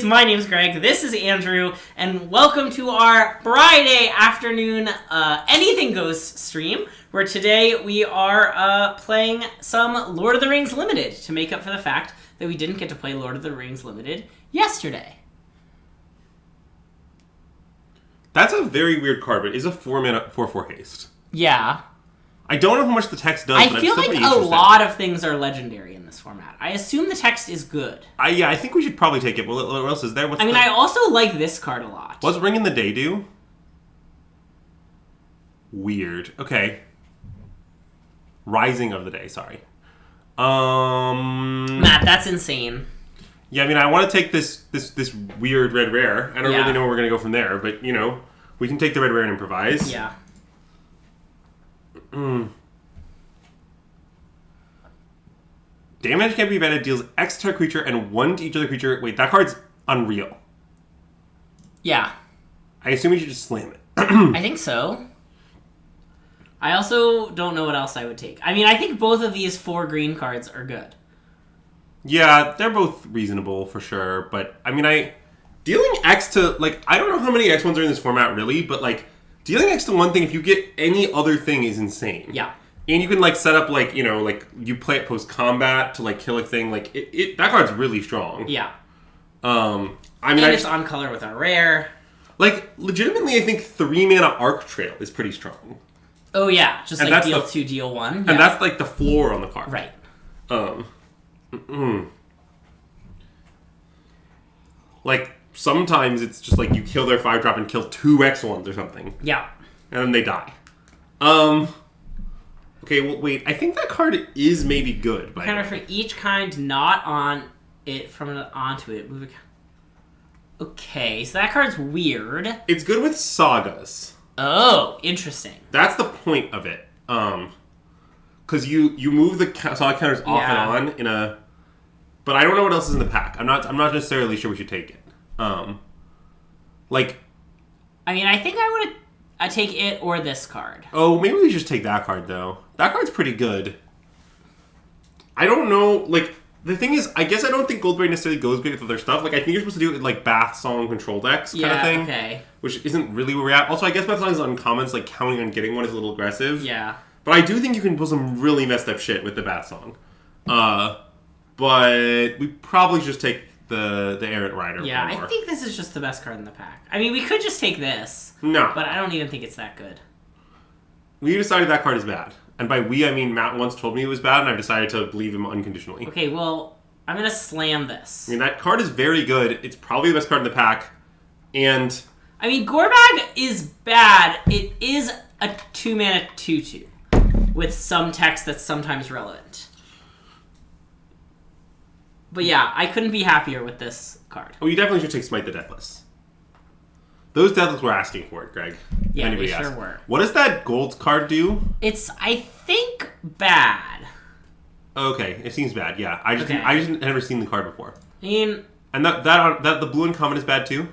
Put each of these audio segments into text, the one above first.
My name's Greg. This is Andrew, and welcome to our Friday afternoon Anything Goes stream, where today we are playing some Lord of the Rings Limited to make up for the fact that we didn't get to play Lord of the Rings Limited yesterday. That's a very weird card, but it is a 4-mana 4/4 haste. Yeah. I don't know how much the text does, but I feel like a lot of things are legendary in this format. I assume the text is good. Yeah, I think we should probably take it. What else is there? I also like this card a lot. What's Ring in the Day do? Weird. Okay. Rising of the Day, sorry. Matt, that's insane. Yeah, I mean, I want to take this weird red rare. I don't really know where we're going to go from there, but, you know, we can take the red rare and improvise. Yeah. Damage can't be evaded, deals X to a creature and 1 to each other creature. Wait, that card's unreal. Yeah. I assume we should just slam it. I think so. I also don't know what else I would take. I mean, I think both of these 4 green cards are good. Yeah, they're both reasonable for sure, but I mean, dealing X to, like, I don't know how many X ones are in this format really, but like, dealing X to one thing, if you get any other thing, is insane. Yeah. And you can, like, set up, like, you know, like, you play it post-combat to, like, kill a thing. Like, that card's really strong. Yeah. I mean, and it's on color with our rare. Like, legitimately, I think 3-mana Arc Trail is pretty strong. Oh, yeah. Just, and like, deal 2, deal 1. And that's, like, the floor on the card. Right. Like, sometimes it's just, like, you kill their 5-drop and kill 2 X1s or something. Yeah. And then they die. Okay, well, wait. I think that card is maybe good. Kind of for each kind not on it from onto it. Move it. Okay, so that card's weird. It's good with sagas. Oh, interesting. That's the point of it. Because you move the saga counters off and on in a. But I don't know what else is in the pack. I'm not necessarily sure we should take it. Like. I mean, I think I would take it or this card. Oh, maybe we should just take that card though. That card's pretty good. I don't know, like, the thing is, I guess I don't think Goldberry necessarily goes great with other stuff. Like, I think you're supposed to do it with, like, Bath Song control decks kind of thing. Okay. Which isn't really where we're at. Also, I guess Bath Song is uncommon, so, like, counting on getting one is a little aggressive. Yeah. But I do think you can pull some really messed up shit with the Bath Song. But we probably should just take the Errant Rider. Yeah, I think this is just the best card in the pack. I mean, we could just take this. No. But I don't even think it's that good. We decided that card is bad. And by we, I mean Matt once told me it was bad, and I've decided to believe him unconditionally. Okay, well, I'm going to slam this. I mean, that card is very good. It's probably the best card in the pack. And I mean, Gorbag is bad. It is a 2-mana 2/2 with some text that's sometimes relevant. But yeah, I couldn't be happier with this card. Oh, you definitely should take Smite the Deathless. Those Deathless were asking for it, Greg. Yeah, they sure were. What does that gold card do? It's, I think, bad. Okay, it seems bad. Yeah, I just never seen the card before. I mean, and that the blue uncommon is bad too.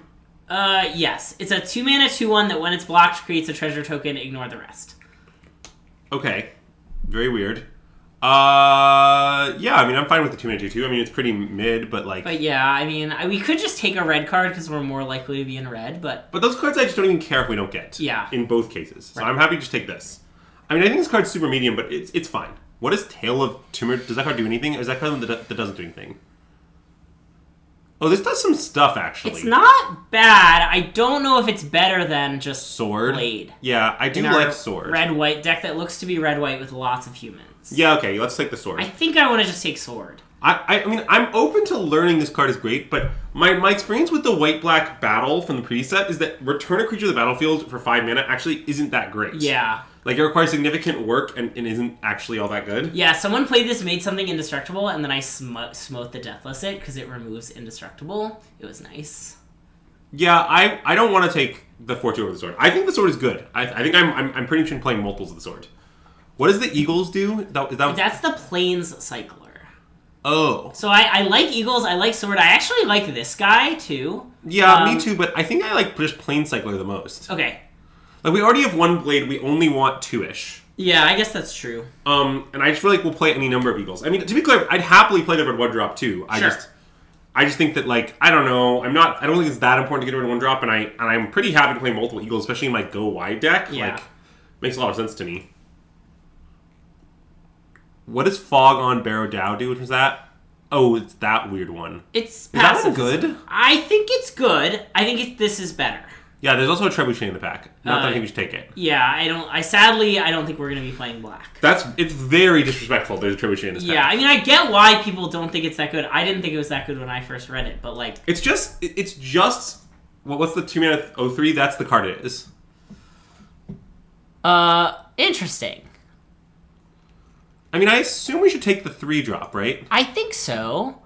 Yes, it's a 2-mana 2/1 that when it's blocked creates a treasure token. Ignore the rest. Okay, very weird. Yeah, I mean, I'm fine with the 2-mana 2/2. I mean, it's pretty mid, but like. But yeah, I mean, we could just take a red card because we're more likely to be in red, but. But those cards I just don't even care if we don't get. Yeah. In both cases, so right. I'm happy to just take this. I mean, I think this card's super medium, but it's fine. What is Tale of Tumor? Does that card do anything? Or is that card that doesn't do anything? Oh, this does some stuff, actually. It's not bad. I don't know if it's better than just Sword? Blade. Yeah, I do like Sword. Red-white deck that looks to be red-white with lots of humans. Yeah, okay, let's take the Sword. I think I want to just take Sword. I mean, I'm open to learning this card is great, but my experience with the white-black battle from the previous set is that return a creature to the battlefield for 5 mana actually isn't that great. Yeah. Like, it requires significant work and isn't actually all that good. Yeah, someone played this, made something indestructible, and then I smote the Deathless it because it removes indestructible. It was nice. Yeah, I don't want to take the 4/2 over the Sword. I think the Sword is good. I think I'm pretty sure playing multiples of the Sword. What does the Eagles do? That's the Plains Cycler. Oh. So I like Eagles, I like Sword. I actually like this guy, too. Yeah, me too, but I think I like just Plains Cycler the most. Okay. Like, we already have 1 blade, we only want 2-ish. Yeah, I guess that's true. And I just feel like we'll play any number of Eagles. I mean, to be clear, I'd happily play the red 1-drop, too. I just think that, like, I don't know. I don't think it's that important to get rid of one drop, and I'm pretty happy to play multiple Eagles, especially in my go wide deck. Yeah. Like, makes a lot of sense to me. What does Fog on Barrow Dow do? Which was that? Oh, it's that weird one. It's passive. Is that one good? I think it's good. I think this is better. Yeah, there's also a Trebuchet in the pack. Not that I think we should take it. Yeah, I don't think we're gonna be playing black. It's very disrespectful. There's a Trebuchet in this pack. Yeah, I mean, I get why people don't think it's that good. I didn't think it was that good when I first read it, but like, it's just what's the 2-mana 03? That's the card it is. Interesting. I mean, I assume we should take the 3-drop, right? I think so.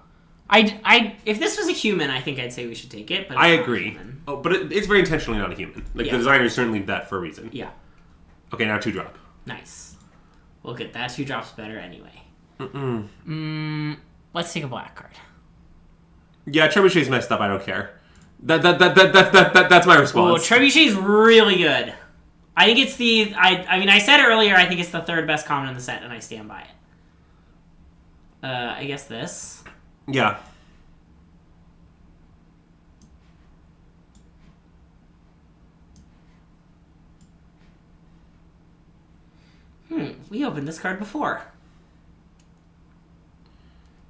If this was a human, I think I'd say we should take it. But I agree. Oh, but it's very intentionally not a human. Like, the designers certainly did that for a reason. Yeah. Okay, now 2-drop. Nice. We'll get that 2-drop's better anyway. Let's take a black card. Yeah, Trebuchet's messed up. I don't care. That's my response. Well, Trebuchet's really good. I think it's I said earlier, I think it's the 3rd best common in the set, and I stand by it. I guess this. Yeah. We opened this card before.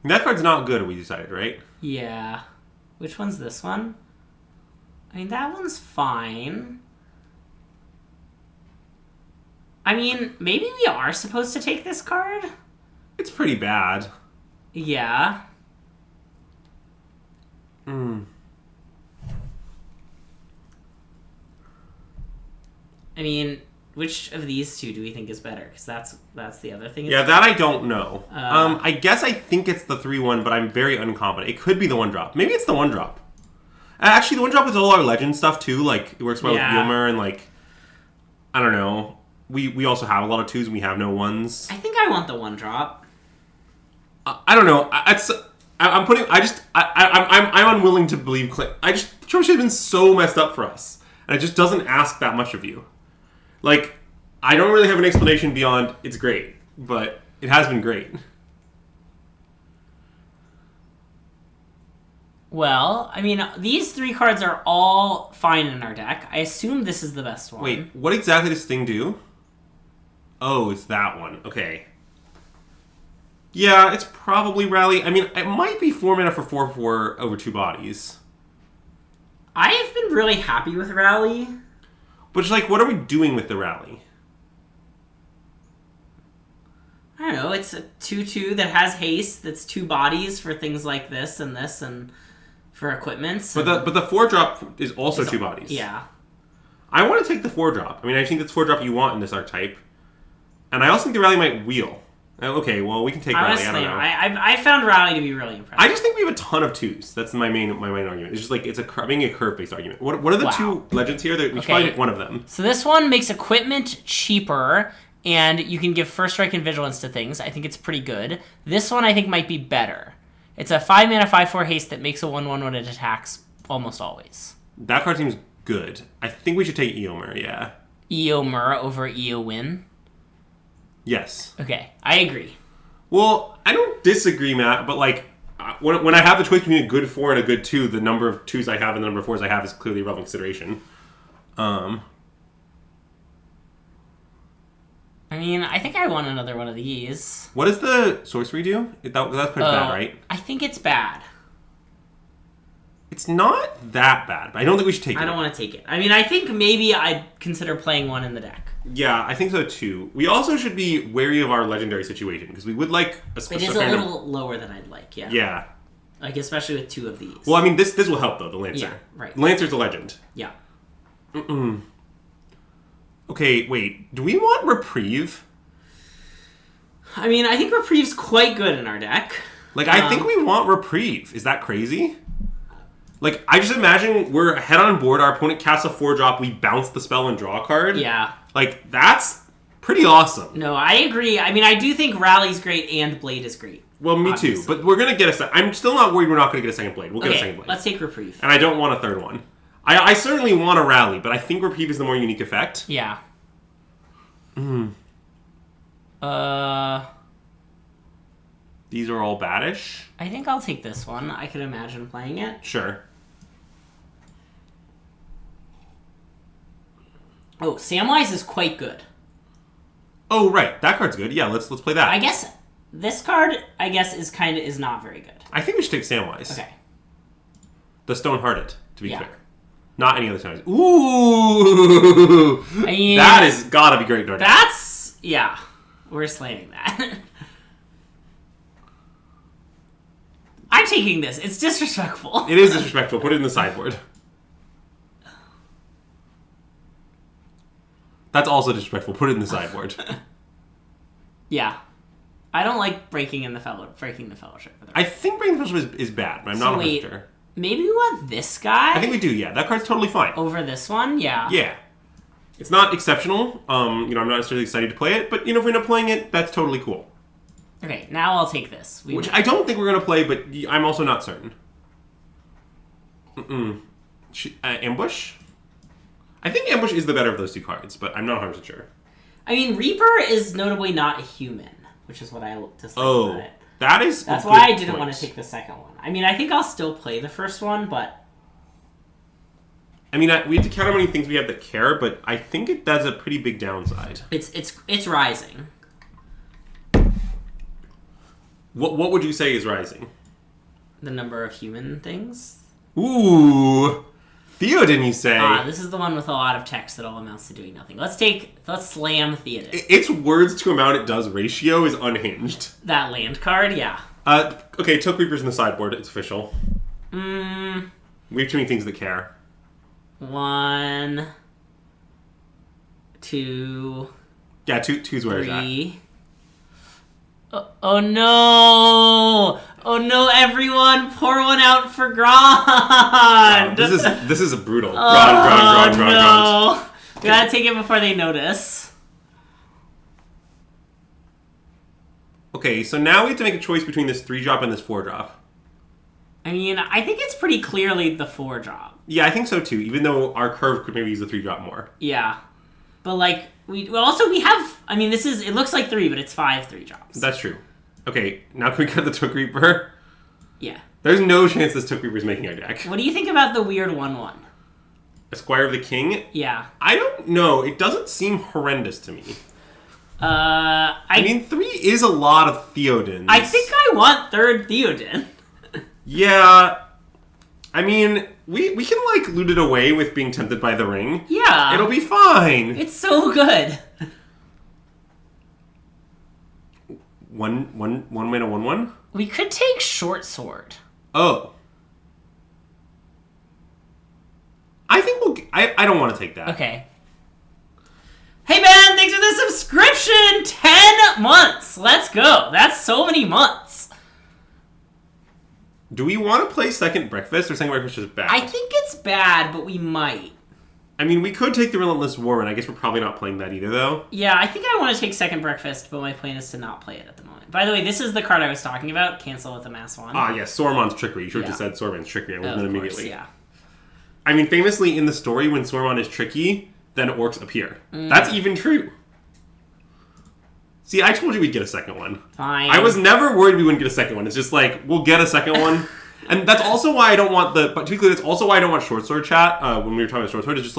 That card's not good, we decided, right? Yeah. Which one's this one? I mean, that one's fine. I mean, maybe we are supposed to take this card? It's pretty bad. Yeah. I mean, which of these two do we think is better? Because that's the other thing. Yeah, that I don't know. I guess I think it's the 3-1, but I'm very unconfident. It could be the 1-drop. Maybe it's the 1-drop. Actually, the 1-drop is all our legend stuff, too. Like, it works well with Gilmer, and, like, I don't know. We also have a lot of 2s, and we have no 1s. I think I want the 1-drop. I don't know. I'm unwilling to believe Trebuchet has been so messed up for us, and it just doesn't ask that much of you. Like, I don't really have an explanation beyond it's great, but it has been great. Well, I mean, these 3 cards are all fine in our deck. I assume this is the best one. Wait, what exactly does Sting do? Oh, it's that one. Okay. Yeah, it's probably Rally. I mean, it might be 4 mana for 4/4 over 2 bodies. I have been really happy with Rally. But it's like, what are we doing with the Rally? I don't know. It's a 2/2 that has haste. That's 2 bodies for things like this, and for equipments. But the 4-drop is also 2 bodies. Yeah. I want to take the 4-drop. I mean, I think that's 4-drop you want in this archetype. And I also think the Rally might wheel. Okay, well, we can take Rally. I don't know. I found Rally to be really impressive. I just think we have a ton of 2s. That's my main argument. It's just like it's being a curve-based argument. What are the 2 legends here? We should probably pick one of them. So this one makes equipment cheaper, and you can give First Strike and Vigilance to things. I think it's pretty good. This one I think might be better. It's a 5 mana 5/4 haste that makes a 1/1 when it attacks almost always. That card seems good. I think we should take Eomer. Yeah. Eomer over Eowyn. Yes. Okay, I agree. Well, I don't disagree, Matt, but like when I have the choice between a good 4 and a good 2, the number of 2s I have and the number of 4s I have is clearly a relevant consideration. I mean, I think I want another one of these. What does the sorcery do? That's pretty bad, right? I think it's bad. It's not that bad, but I don't think we should take it. I don't want to take it. I mean, I think maybe I'd consider playing one in the deck. Yeah, I think so too. We also should be wary of our legendary situation, because we would like a special. It is a little lower than I'd like, yeah. Yeah. Like, especially with 2 of these. Well, I mean, this will help, though, the Lancer. Yeah, right. Lancer's a legend. Yeah. Okay, wait. Do we want Reprieve? I mean, I think Reprieve's quite good in our deck. Like, I think we want Reprieve. Is that crazy? Like, I just imagine we're head on board, our opponent casts a 4-drop, we bounce the spell and draw a card. Yeah. Like, that's pretty awesome. No, I agree. I mean, I do think Rally's great and Blade is great. Well, me too. But we're going to get I'm still not worried we're not going to get a second Blade. We'll get a second Blade. Let's take Reprieve. And I don't want a third one. I certainly want a Rally, but I think Reprieve is the more unique effect. Yeah. The These are all baddish. I think I'll take this one. I could imagine playing it. Sure. Oh, Samwise is quite good. Oh, right. That card's good. Yeah, let's play that. I guess this card, is not very good. I think we should take Samwise. Okay. The Stone-Hearted, to be Yeah. clear. Not any other Samwise. Ooh! I mean, that has gotta be great, Nordic. That's... Yeah. We're slamming that. I'm taking this. It's disrespectful. It is disrespectful. Put it in the sideboard. That's also disrespectful. Put it in the sideboard. Yeah. I don't like breaking the fellowship. I think breaking the fellowship is bad, but I'm not 100% sure. Maybe we want this guy? I think we do, yeah. That card's totally fine. Over this one? Yeah. Yeah. It's not exceptional. I'm not necessarily excited to play it, but, if we end up playing it, that's totally cool. Okay, now I'll take this. Which I don't think we're going to play, but I'm also not certain. Ambush? I think Ambush is the better of those two cards, but I'm not 100% sure. I mean, Reaper is notably not a human, which is what I dislike about it. That's why I didn't want to take the second one. I mean, I think I'll still play the first one, but... I mean, we have to count how many things we have that care, but I think that's a pretty big downside. It's rising. What would you say is rising? The number of human things. Ooh! Theodin, you say? This is the one with a lot of text that all amounts to doing nothing. Let's slam Theodin. Its words to amount it does ratio is unhinged. That land card, yeah. Okay, Took Reaper's in the sideboard. It's official. We have too many things that care. 1, 2... Yeah, two's where 3... Oh no! Oh no, everyone! Pour one out for Grond! This is a brutal. Grond. No! We gotta take it before they notice. Okay, so now we have to make a choice between this 3-drop and this 4-drop. I mean, I think it's pretty clearly the 4-drop. Yeah, I think so too, even though our curve could maybe use the 3-drop more. Yeah. But, we have... I mean, it looks like 3, but it's 5 3-drops. That's true. Okay, now can we cut the Took Reaper? Yeah. There's no chance this Took Reaper's making our deck. What do you think about the weird 1/1? Esquire of the King? Yeah. I don't know. It doesn't seem horrendous to me. I mean, 3 is a lot of Theodins. I think I want 3rd Theodin. Yeah. I mean, we can, loot it away with being tempted by the ring. Yeah. It'll be fine. It's so good. One mana 1/1? We could take Short Sword. Oh. I think I don't want to take that. Okay. Hey Ben, thanks for the subscription! 10 months! Let's go. That's so many months. Do we want to play Second Breakfast, or Second Breakfast is bad? I think it's bad, but we might. I mean, we could take the Relentless Warren. I guess we're probably not playing that either, though. Yeah, I think I want to take Second Breakfast, but my plan is to not play it at the moment. By the way, this is the card I was talking about. Cancel with a mass 1. Yes, Sauron's Trickery. You should have just said Sauron's Trickery. I would have done immediately. Yeah. I mean, famously, in the story, when Sauron is tricky, then orcs appear. That's even true. See, I told you we'd get a second one. Fine. I was never worried we wouldn't get a second one. It's just we'll get a second one. And that's also why I don't want particularly, that's also why I don't want Short Sword chat, when we were talking about Short Sword. It's just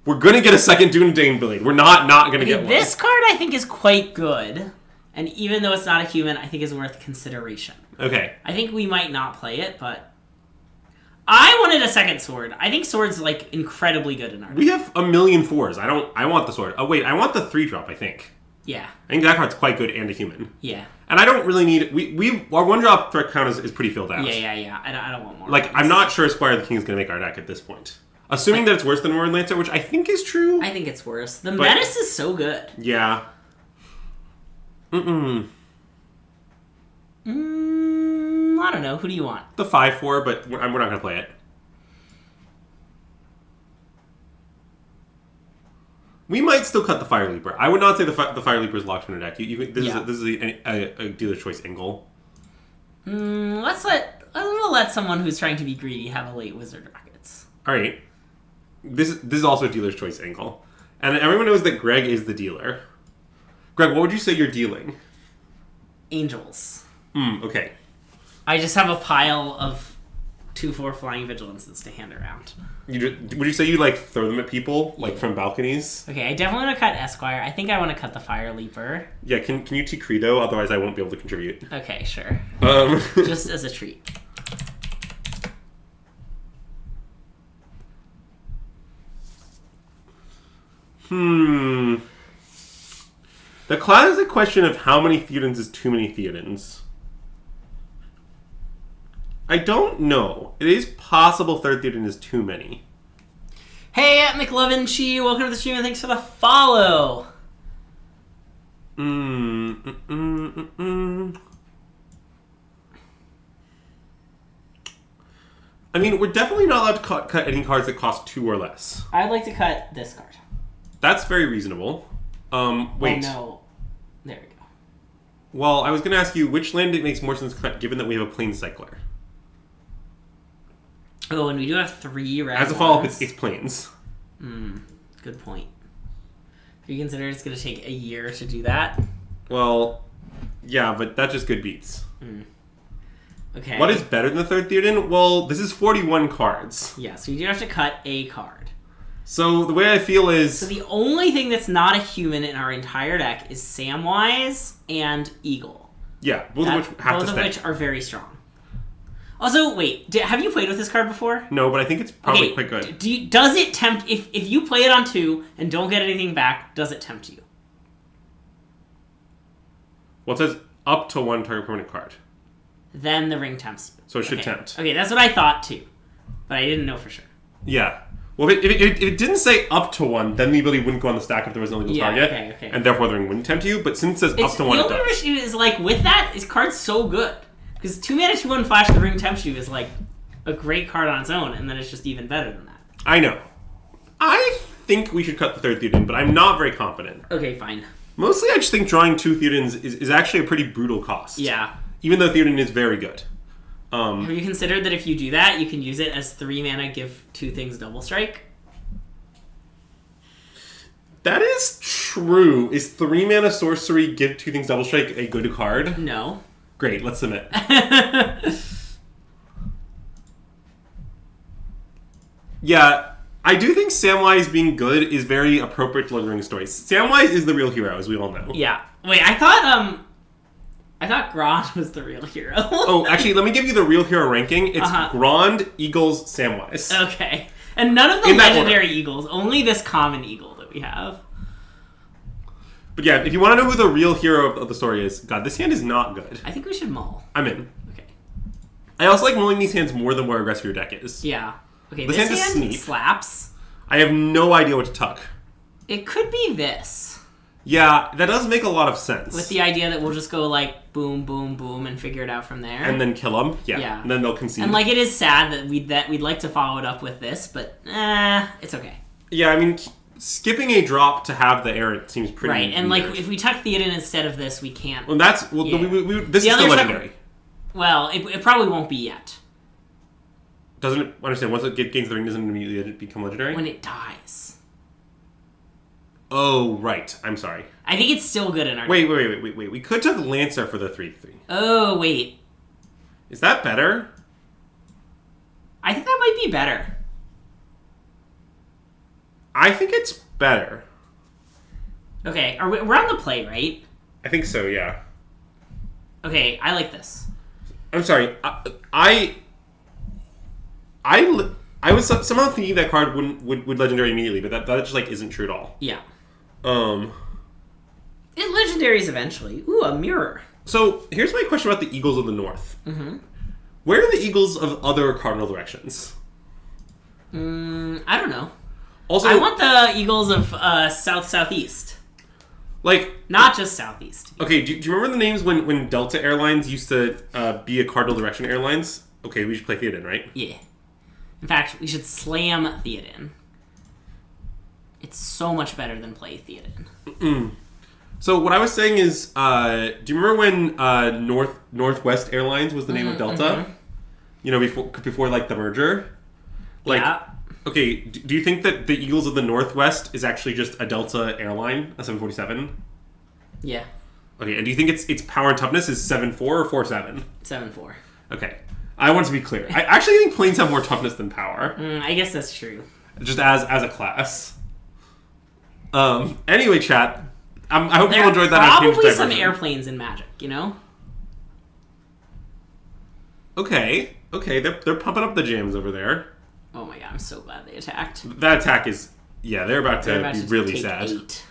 we're gonna get a second Dunedain Blade. We're not gonna get one. This card, I think, is quite good. And even though it's not a human, I think is worth consideration. Okay. I think we might not play it, but... I wanted a second sword. I think sword's, incredibly good in our deck. We have a million 4s. I want the sword. Oh, wait, I want the 3-drop, I think. Yeah. I think that card's quite good and a human. Yeah. And I don't really need... Our 1-drop threat count is pretty filled out. Yeah. I don't want more. I'm not sure Esquire of the King is going to make our deck at this point. Assuming that it's worse than Warren Lancer, which I think is true. I think it's worse. The Menace is so good. Yeah. I don't know. Who do you want? The 5/4, but we're not going to play it. We might still cut the Fire Leaper. I would not say the Fire Leaper is locked in our deck. This is a dealer's choice angle. I'm gonna let someone who's trying to be greedy have a late Wizard Rockets. All right. This is also a dealer's choice angle, and everyone knows that Greg is the dealer. Greg, what would you say you're dealing? Angels. Okay. I just have a pile of 2/4 flying vigilances to hand around. Would you say you, like, throw them at people, like, from balconies? Okay, I definitely want to cut Esquire. I think I want to cut the Fire Leaper. Yeah, can you take Credo? Otherwise I won't be able to contribute. Okay, sure. Just as a treat. The classic question of how many Theodins is too many Theodins. I don't know. It is possible third Theodin is too many. Hey, McLovin Chi, welcome to the stream and thanks for the follow. I mean, we're definitely not allowed to cut any cards that cost 2 or less. I'd like to cut this card. That's very reasonable. Wait. Oh, no. There we go. Well, I was going to ask you, which land it makes more sense to cut given that we have a Plane Cycler? Oh, and we do have 3 red As a follow-up, it's Planes. Good point. Do you consider it's going to take a year to do that? Well, yeah, but that's just good beats. Okay. What is better than the third Theodin? Well, this is 41 cards. Yeah, so you do have to cut a card. So the way I feel is... So the only thing that's not a human in our entire deck is Samwise and Eagle. Yeah, both of which have to stay. Both of which are very strong. Also, wait, have you played with this card before? No, but I think it's probably quite good. Does it tempt... If you play it on 2 and don't get anything back, does it tempt you? Well, it says up to 1 target permanent card. Then the ring tempts you. So it should tempt. Okay, that's what I thought too. But I didn't know for sure. Yeah. Well, if it didn't say up to 1, then the ability wouldn't go on the stack if there was no legal target. Okay. And therefore the ring wouldn't tempt you. But since it says up to 1, the only issue is, like, with that, this card's so good. Because 2 mana, 2/1 flash, the ring tempts you is, like, a great card on its own, and then it's just even better than that. I know. I think we should cut the third Theodin, but I'm not very confident. Okay, fine. Mostly I just think drawing 2 Theodins is actually a pretty brutal cost. Yeah. Even though Theodin is very good. Have you considered that if you do that, you can use it as 3 mana, give 2 things double strike? That is true. Is 3 mana sorcery give 2 things double strike a good card? No. Great, let's submit. Yeah, I do think Samwise being good is very appropriate to Lord of the Rings stories. Samwise is the real hero, as we all know. Yeah. Wait, I thought Grond was the real hero. Oh, actually, let me give you the real hero ranking. It's Grond, Eagles, Samwise. Okay. And none of the legendary eagles, only this common eagle that we have. But yeah, if you want to know who the real hero of the story is, God, this hand is not good. I think we should mull. I'm in. Okay. I also like mulling these hands more the more aggressive your deck is. Yeah. Okay, this hand is sneak. Slaps. I have no idea what to tuck. It could be this. Yeah, that does make a lot of sense. With the idea that we'll just go, like, boom, boom, boom, and figure it out from there. And then kill them. Yeah. And then they'll concede. And, like, it is sad that we'd like to follow it up with this, but, it's okay. Yeah, I mean, skipping a drop to have the errant seems pretty right, and, weird. like, if we tuck Theodin instead of this, we can't. Well, this is the legendary. Well, it probably won't be yet. Doesn't it, understand, once it gains the ring, doesn't it immediately become legendary? When it dies. Oh, right. I'm sorry. I think it's still good in our Wait. We could tuck Lancer for the 3/3. Oh, wait. Is that better? I think that might be better. I think it's better. Okay, we're on the play, right? I think so, yeah. Okay, I like this. I'm sorry. I was somehow thinking that card would legendary immediately, but that just like isn't true at all. Yeah. It legendaries eventually. Ooh, a mirror. So here's my question about the Eagles of the North. Mm-hmm. Where are the Eagles of other cardinal directions? I don't know. Also, I want the Eagles of southeast. Like not just southeast. Okay, do you remember the names when Delta Airlines used to be a cardinal direction airlines? Okay, we should play Theodin, right? Yeah. In fact, we should slam Theodin. It's so much better than play Theodin. So what I was saying is, do you remember when Northwest Airlines was the name of Delta? Mm-hmm. You know, before like the merger? Like, yeah. Okay, do you think that the Eagles of the Northwest is actually just a Delta airline, a 747? Yeah. Okay, and do you think its power and toughness is 7-4 or 4-7? 7-4. Okay. I want to be clear. I actually think planes have more toughness than power. I guess that's true. Just as a class. Anyway, chat. I hope you all enjoyed that. Probably some airplanes in Magic, you know? Okay. They're pumping up the jams over there. Oh my god, I'm so glad they attacked. That attack is... Yeah, they're about to be really sad. 8.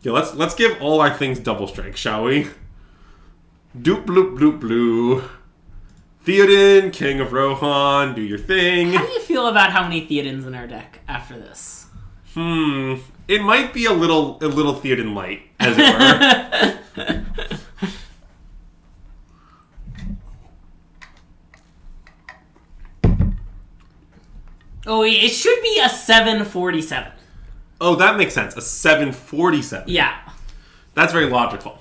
Yeah, let's give all our things double strike, shall we? Doop bloop bloop blue. Theodin, King of Rohan, do your thing. How do you feel about how many Theodins in our deck after this? It might be a little Theodin light, as it were. Oh, it should be a 747. Oh, that makes sense. A 747. Yeah. That's very logical.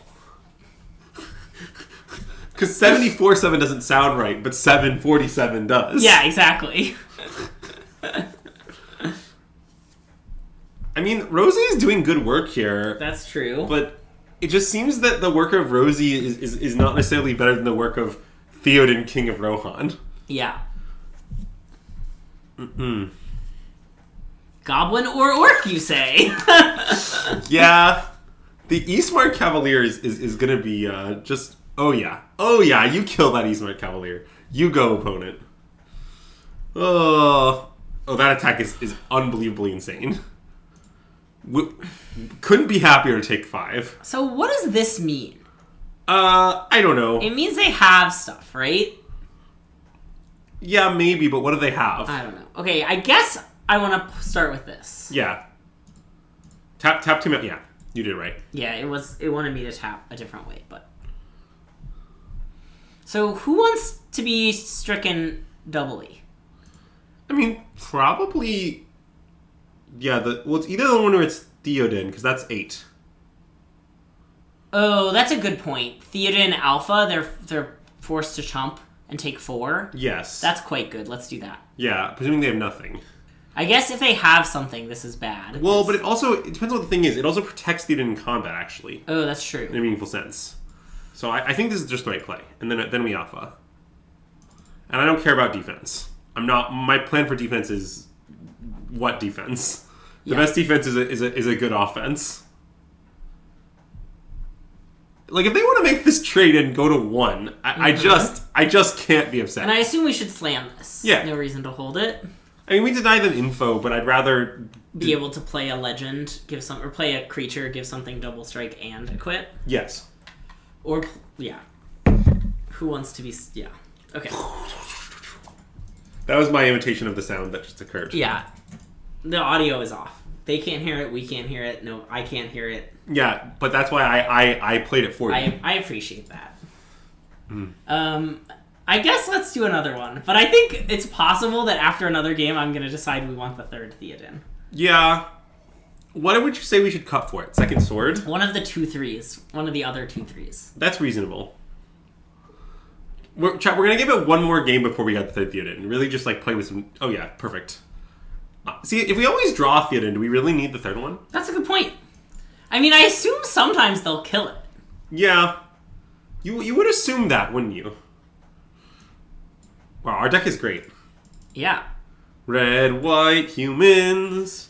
Because 74-7 doesn't sound right, but 747 does. Yeah, exactly. I mean, Rosie is doing good work here. That's true. But it just seems that the work of Rosie is not necessarily better than the work of Theodin, King of Rohan. Yeah. Goblin or orc, you say? Yeah. The Eastmark Cavalier is going to be just... Oh, yeah, you kill that Eastmark Cavalier. You go, opponent. Oh, that attack is unbelievably insane. Couldn't be happier to take 5. So what does this mean? I don't know. It means they have stuff, right? Yeah, maybe, but what do they have? I don't know. Okay, I guess I want to start with this. Yeah. Tap 2 mana. Yeah, you did right. Yeah, it wanted me to tap a different way, but... So, who wants to be stricken doubly? I mean, probably... Yeah, it's either the one or it's Theodin, because that's 8. Oh, that's a good point. Theodin Alpha, they're forced to chump and take 4. Yes. That's quite good. Let's do that. Yeah, presuming they have nothing. I guess if they have something, this is bad. Well, but it depends on what the thing is. It also protects Theodin in combat, actually. Oh, that's true. In a meaningful sense. So I think this is just the right play. And then we alpha. And I don't care about defense. My plan for defense is... What defense? The best defense is a good offense. Like, if they want to make this trade and go to 1, I just can't be upset. And I assume we should slam this. Yeah. No reason to hold it. I mean, we deny them info, but I'd rather... Be able to play a legend, or play a creature, give something double strike and equip. Yes. Or, yeah. Who wants to be... Yeah. Okay. That was my imitation of the sound that just occurred. Yeah. The audio is off. They can't hear it, we can't hear it, no, I can't hear it. Yeah, but that's why I played it for you. I appreciate that. I guess let's do another one. But I think it's possible that after another game, I'm going to decide we want the third Theodin. Yeah. What would you say we should cut for it? Second sword? One of the 2/3s. One of the other 2/3s. That's reasonable. We're going to give it one more game before we got the third Theodin. Really just play with some... Oh yeah, perfect. See, if we always draw Theodin, do we really need the third one? That's a good point. I mean, I assume sometimes they'll kill it. Yeah. You would assume that, wouldn't you? Wow, our deck is great. Yeah. Red, white, humans.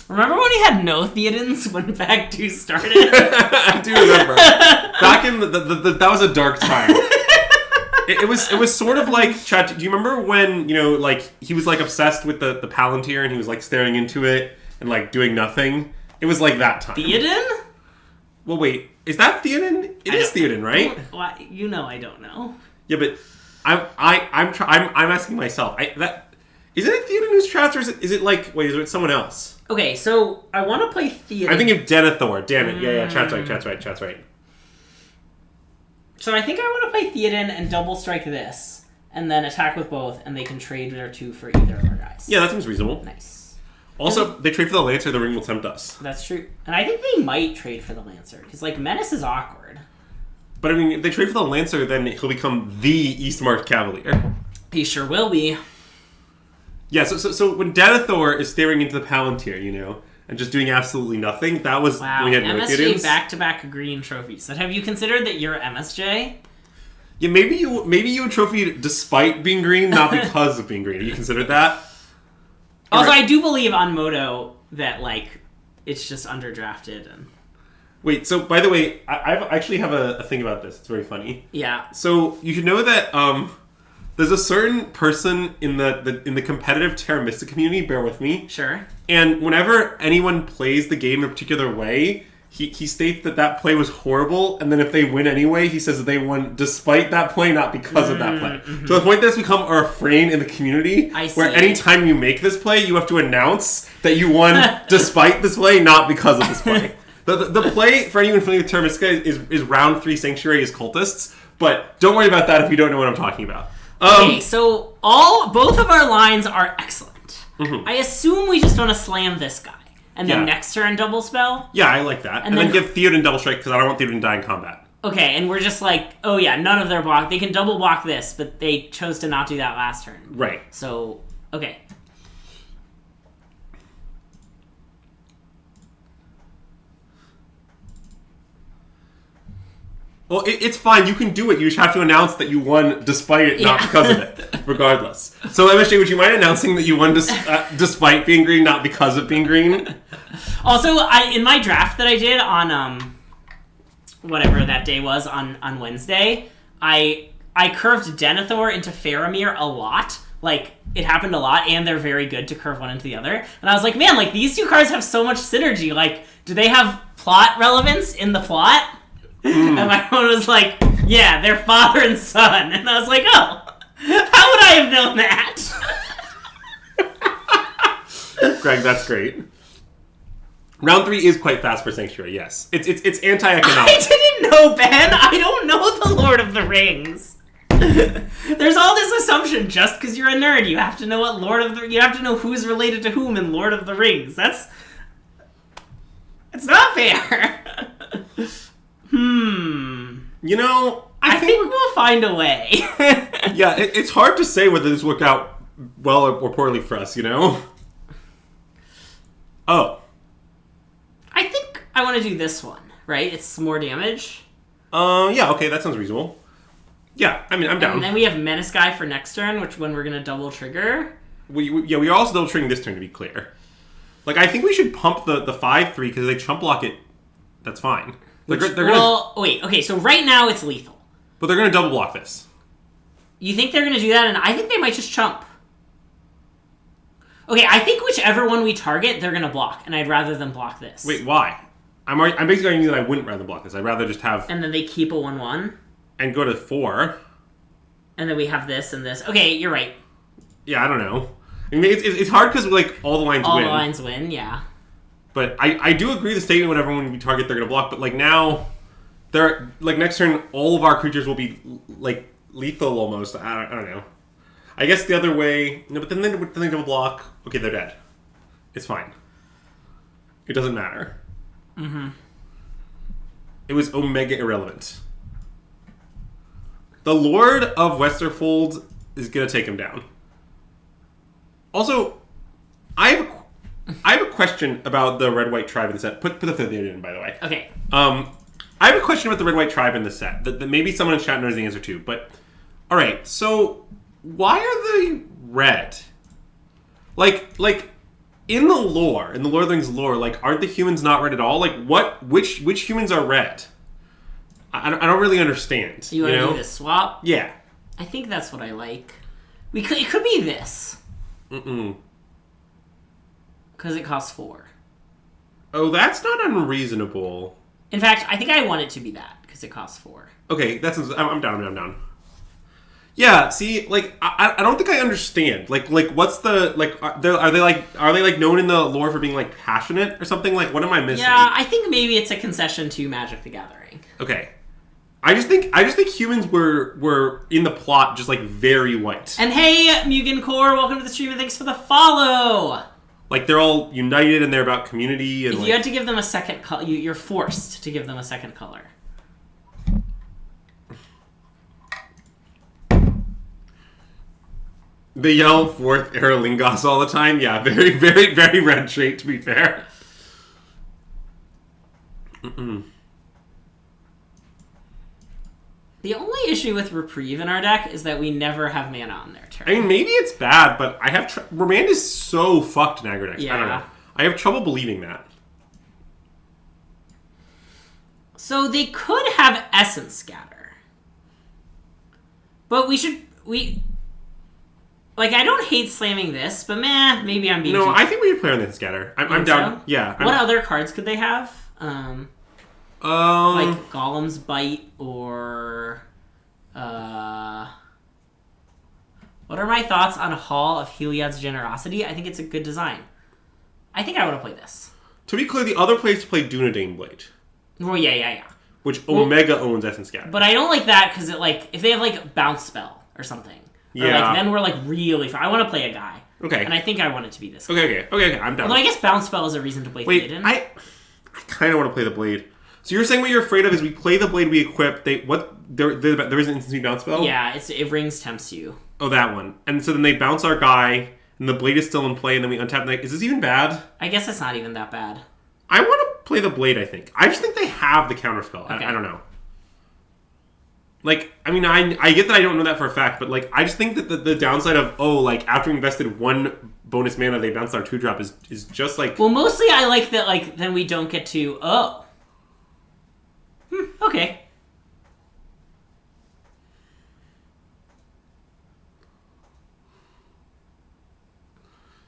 Remember when we had no Theodins when Pack 2 started? I do remember. Back in that was a dark time. It was sort of like, Chad, do you remember when, he was obsessed with the Palantir and he was staring into it and doing nothing? It was like that time. Theodin? Well, wait, is that Theodin? It is Theodin, right? Well, I don't know. Yeah, but I'm asking myself. Isn't it Theodin who's trapped, or is it wait, is it someone else? Okay, so I want to play Theodin. I think of Denethor. Damn it. Yeah, chat's right. So I think I want to play Theodin and double strike this, and then attack with both, and they can trade their 2 for either of our guys. Yeah, that seems reasonable. Nice. Also, they trade for the Lancer, the ring will tempt us. That's true. And I think they might trade for the Lancer, because, Menace is awkward. But, I mean, if they trade for the Lancer, then he'll become the Eastmark Cavalier. He sure will be. Yeah, so when Denethor is staring into the Palantir, and just doing absolutely nothing. That was wow. when we had MSJ back-to-back green trophies. So have you considered that you're MSJ? Yeah, maybe you would trophy despite being green, not because of being green. Have you considered that? Also, right. I do believe on Moto that, like, it's just underdrafted. And... Wait, so, by the way, I actually have a thing about this. It's very funny. Yeah. So, you should know that there's a certain person in the competitive Terra Mystica community, bear with me. Sure. And whenever anyone plays the game in a particular way, he states that play was horrible, and then if they win anyway, he says that they won despite that play, not because of that play. Mm-hmm. So the point that's become a refrain in the community, where anytime you make this play, you have to announce that you won despite this play, not because of this play. The play, for anyone familiar with Terra Mystica, is round 3 Sanctuary as cultists, but don't worry about that if you don't know what I'm talking about. Okay, so both of our lines are excellent. Mm-hmm. I assume we just want to slam this guy. And then next turn, double spell? Yeah, I like that. And then give Theodin double strike, because I don't want Theodin to die in combat. Okay, and we're just like, oh yeah, none of their block. They can double block this, but they chose to not do that last turn. Right. So, okay. Well, it's fine. You can do it. You just have to announce that you won despite it, not because of it, regardless. So, MSJ, would you mind announcing that you won despite being green, not because of being green? Also, in my draft that I did on whatever that day was on Wednesday, I curved Denethor into Faramir a lot. Like, it happened a lot, and they're very good to curve one into the other. And I was like, man, like, these two cards have so much synergy. Like, do they have plot relevance in the plot? And my phone was like, yeah, they're father and son. And I was like, oh, how would I have known that? Greg, that's great. Round 3 is quite fast for Sanctuary, yes. It's anti-economic. I didn't know, Ben. I don't know the Lord of the Rings. There's all this assumption just because you're a nerd. You have to know you have to know who's related to whom in Lord of the Rings. It's not fair. You know, I think we'll find a way. Yeah, it's hard to say whether this worked out well or poorly for us, you know? Oh. I think I want to do this one, right? It's more damage. Yeah, okay, that sounds reasonable. Yeah, I mean, I'm down. And then we have Menace Guy for next turn, which when we're going to double trigger. We are also double triggering this turn, to be clear. Like, I think we should pump the 5-3, because if they chump block it, that's fine. Wait, okay, so right now it's lethal. But they're going to double block this. You think they're going to do that? And I think they might just chump. Okay, I think whichever one we target, they're going to block, and I'd rather them block this. Wait, why? I'm basically arguing that I wouldn't rather block this. I'd rather just have... And then they keep a 1/1. And go to 4. And then we have this and this. Okay, you're right. Yeah, I don't know. I mean, it's hard because, like, all the lines win. All the lines win, yeah. But I do agree with the statement whenever when we target, they're going to block. But, like, now, next turn, all of our creatures will be, like, lethal almost. I don't know. I guess the other way... No, but then they double block. Okay, they're dead. It's fine. It doesn't matter. Mm-hmm. It was omega irrelevant. The Lord of Westerfold is going to take him down. Also, I have a question about the red-white tribe in the set. Put the Theodin in, by the way. Okay. I have a question about the red-white tribe in the set that maybe someone in chat knows the answer to. But, all right, so why are they red? Like in the lore, in the Lord of the Rings lore, like, aren't the humans not red at all? Like, which humans are red? I don't really understand. You want to do this swap? Yeah. I think that's what I like. It could be this. Mm-mm. Because it costs 4. Oh, that's not unreasonable. In fact, I think I want it to be that, because it costs 4. Okay, I'm down. Yeah, see, like, I don't think I understand. Like, what's the, like, are they like known in the lore for being, like, passionate or something? Like, what am I missing? Yeah, I think maybe it's a concession to Magic the Gathering. Okay. I just think humans were in the plot just, like, very white. And hey, Mugen Core, welcome to the stream and thanks for the follow! Like, they're all united and they're about community. And if you had to give them a second color, you're forced to give them a second color. They yell forth Aerolingos all the time. Yeah, very, very, very red trait, to be fair. issue with Reprieve in our deck is that we never have mana on their turn. I mean, maybe it's bad, but I have... Remand is so fucked in aggro decks. Yeah. I don't know. I have trouble believing that. So they could have Essence Scatter. But like, I don't hate slamming this, but maybe I'm being... No, I think we should play on the Scatter. I'm down. So? Yeah. What other cards could they have? Like Golem's Bite or... What are my thoughts on Hall of Heliod's Generosity? I think it's a good design. I think I want to play this. To be clear, the other place to play Dunedain Blade. Well, yeah. Which Omega owns Essence Scatter. But I don't like that because it, like, if they have, like, Bounce Spell or something. Or, Yeah. like, then we're, like, really far. I want to play a guy. Okay. And I think I want it to be this guy. Okay, I'm down. Although I guess Bounce Spell is a reason to play Wait, Theodin. I kind of want to play the Blade. So you're saying what you're afraid of is we play the Blade, we equip, there is an instant bounce spell? Yeah, it rings tempts you. Oh, that one. And so then they bounce our guy, and the Blade is still in play, and then we untap. Like, is this even bad? I guess it's not even that bad. I want to play the Blade, I think. I just think they have the counterspell. Okay. I don't know. Like, I mean, I get that I don't know that for a fact, but, like, I just think that the downside of, like, after we invested one bonus mana, they bounced our 2-drop is just, like... Well, mostly I like that, like, then we don't get to... Okay.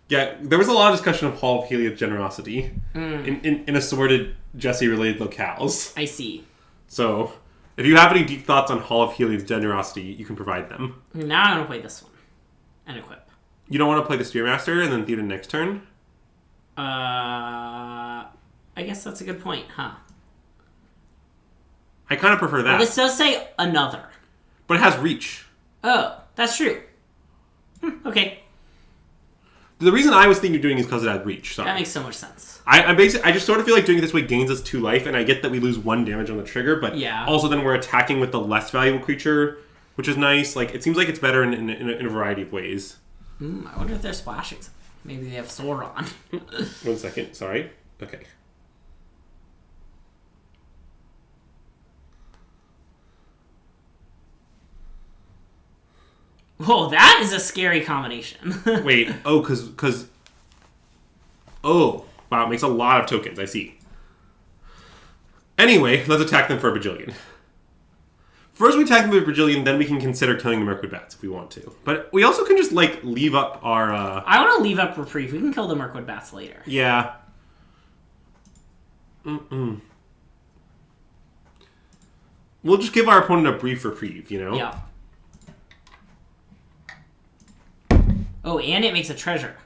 Yeah, there was a lot of discussion of Hall of Heliod's Generosity in assorted Jesse-related locales. I see. So, if you have any deep thoughts on Hall of Heliod's Generosity, you can provide them. Now I'm going to play this one. And equip. You don't want to play the Spearmaster and then Theodin next turn? I guess that's a good point, huh? I kind of prefer that. Well, this does say another. But it has reach. Oh, that's true. Okay. The reason I was thinking of doing it is because it had reach. Sorry. That makes so much sense. I just sort of feel like doing it this way gains us 2 life, and I get that we lose 1 damage on the trigger, but also then we're attacking with the less valuable creature, which is nice. Like, it seems like it's better in a variety of ways. I wonder if they're splashing something. Maybe they have Sauron. 1 second. Sorry. Okay. Whoa, that is a scary combination. Wait. Oh, because... Oh. Wow, it makes a lot of tokens. I see. Anyway, let's attack them for a bajillion. First we attack them for a bajillion, then we can consider killing the Mirkwood Bats if we want to. But we also can just, like, leave up our... I want to leave up Reprieve. We can kill the Mirkwood Bats later. Yeah. We'll just give our opponent a brief reprieve, you know? Yeah. Oh, and it makes a treasure.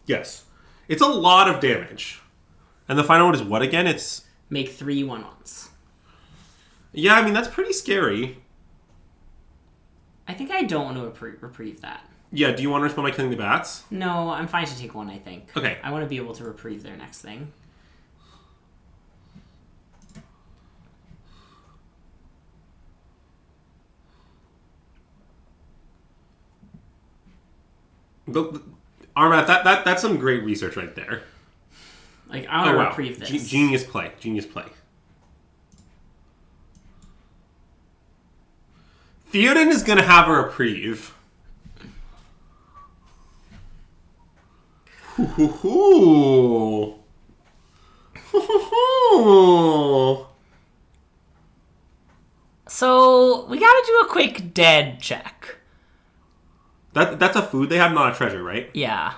Yes. It's a lot of damage. And the final one is what again? It's... Make 3 1/1s. Yeah, I mean, that's pretty scary. I think I don't want to reprieve that. Yeah, do you want to respond by killing the bats? No, I'm fine to take 1, I think. Okay. I want to be able to reprieve their next thing. Armat, that's some great research right there. Like, I want to reprieve this. Genius play. Genius play. Theodin is going to have a reprieve. Hoo-hoo-hoo. Hoo-hoo-hoo. So, we gotta do a quick dead check. That's a food they have, not a treasure, right? Yeah.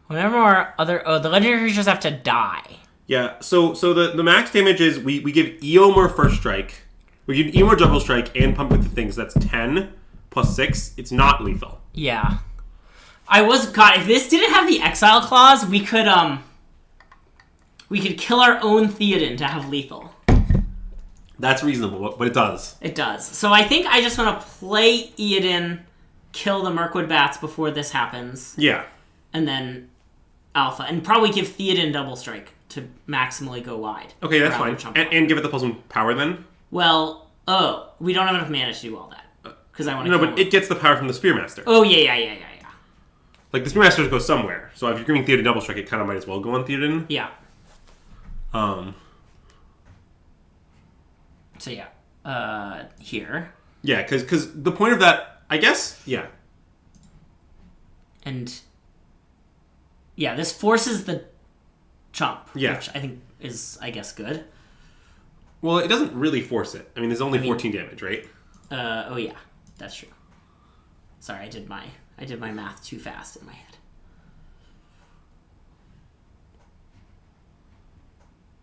Whenever our other... Oh, the legendary creatures have to die. Yeah, so the max damage is we give Eomer first strike. We give Eomer double strike and pump with the things. That's 10 plus 6. It's not lethal. Yeah. God, if this didn't have the exile clause, we could kill our own Theodin to have lethal. That's reasonable, but it does. It does. So I think I just want to play Theodin, kill the Mirkwood Bats before this happens. Yeah. And then Alpha. And probably give Theodin double strike to maximally go wide. Okay, that's fine. And give it the +1 power then? Well, we don't have enough mana to do all that. Because I want to No, but it gets the power from the Spearmaster. Oh, yeah. Like, the Spearmaster goes somewhere. So if you're giving Theodin double strike, it kind of might as well go on Theodin. Yeah. So, yeah. Here. Yeah, because the point of that, I guess, yeah. And yeah, this forces the chomp, which I think is, I guess, good. Well, it doesn't really force it. I mean, there's only 14 damage, right? Oh yeah, that's true. Sorry, I did my math too fast in my head.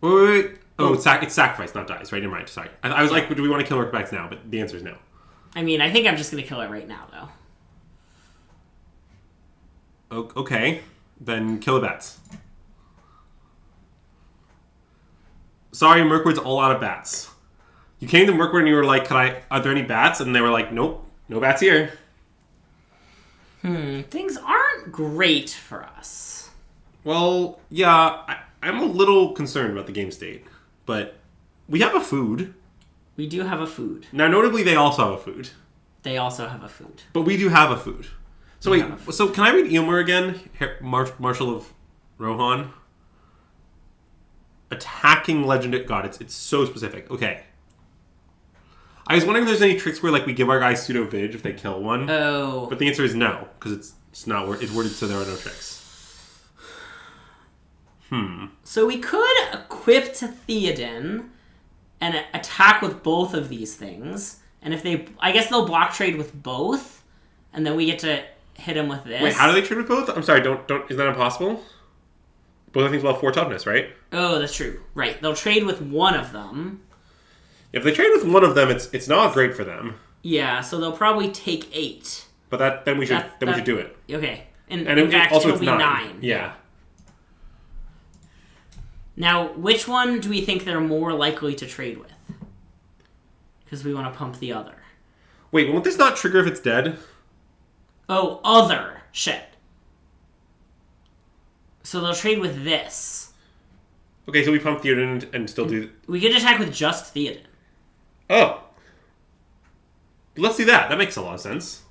Wait. Oh, it's sacrifice, not dies, right? Never mind. Sorry. I was like, do we want to kill Orcbats now? But the answer is no. I mean, I think I'm just going to kill it right now, though. Okay. Then kill the bats. Sorry, Mirkwood's all out of bats. You came to Mirkwood and you were like, are there any bats? And they were like, nope, no bats here. Things aren't great for us. Well, yeah, I'm a little concerned about the game state. But we have a food. We do have a food. Now, notably, they also have a food. They also have a food. But we do have a food. So wait, so can I read Eomer again? Marshal of Rohan? Attacking legendary... God, it's so specific. Okay. I was wondering if there's any tricks where like we give our guys pseudo-vig if they kill one. Oh. But the answer is no, because it's not it's worded so there are no tricks. So we could equip to Theodin and attack with both of these things. And if I guess they'll block trade with both, and then we get to hit him with this. Wait, how do they trade with both? I'm sorry, don't is that impossible? Both of things will have 4 toughness, right? Oh, that's true. Right. They'll trade with one of them. If they trade with one of them, it's not great for them. Yeah, so they'll probably take 8. But then we should do it. Okay. And in fact, also it'll it's be 9. 9. Yeah. Now, which one do we think they're more likely to trade with? Because we want to pump the other. Wait, won't this not trigger if it's dead? Oh, other. Shit. So they'll trade with this. Okay, so we pump Theodin and still do... We could attack with just Theodin. Oh. Let's do that. That makes a lot of sense.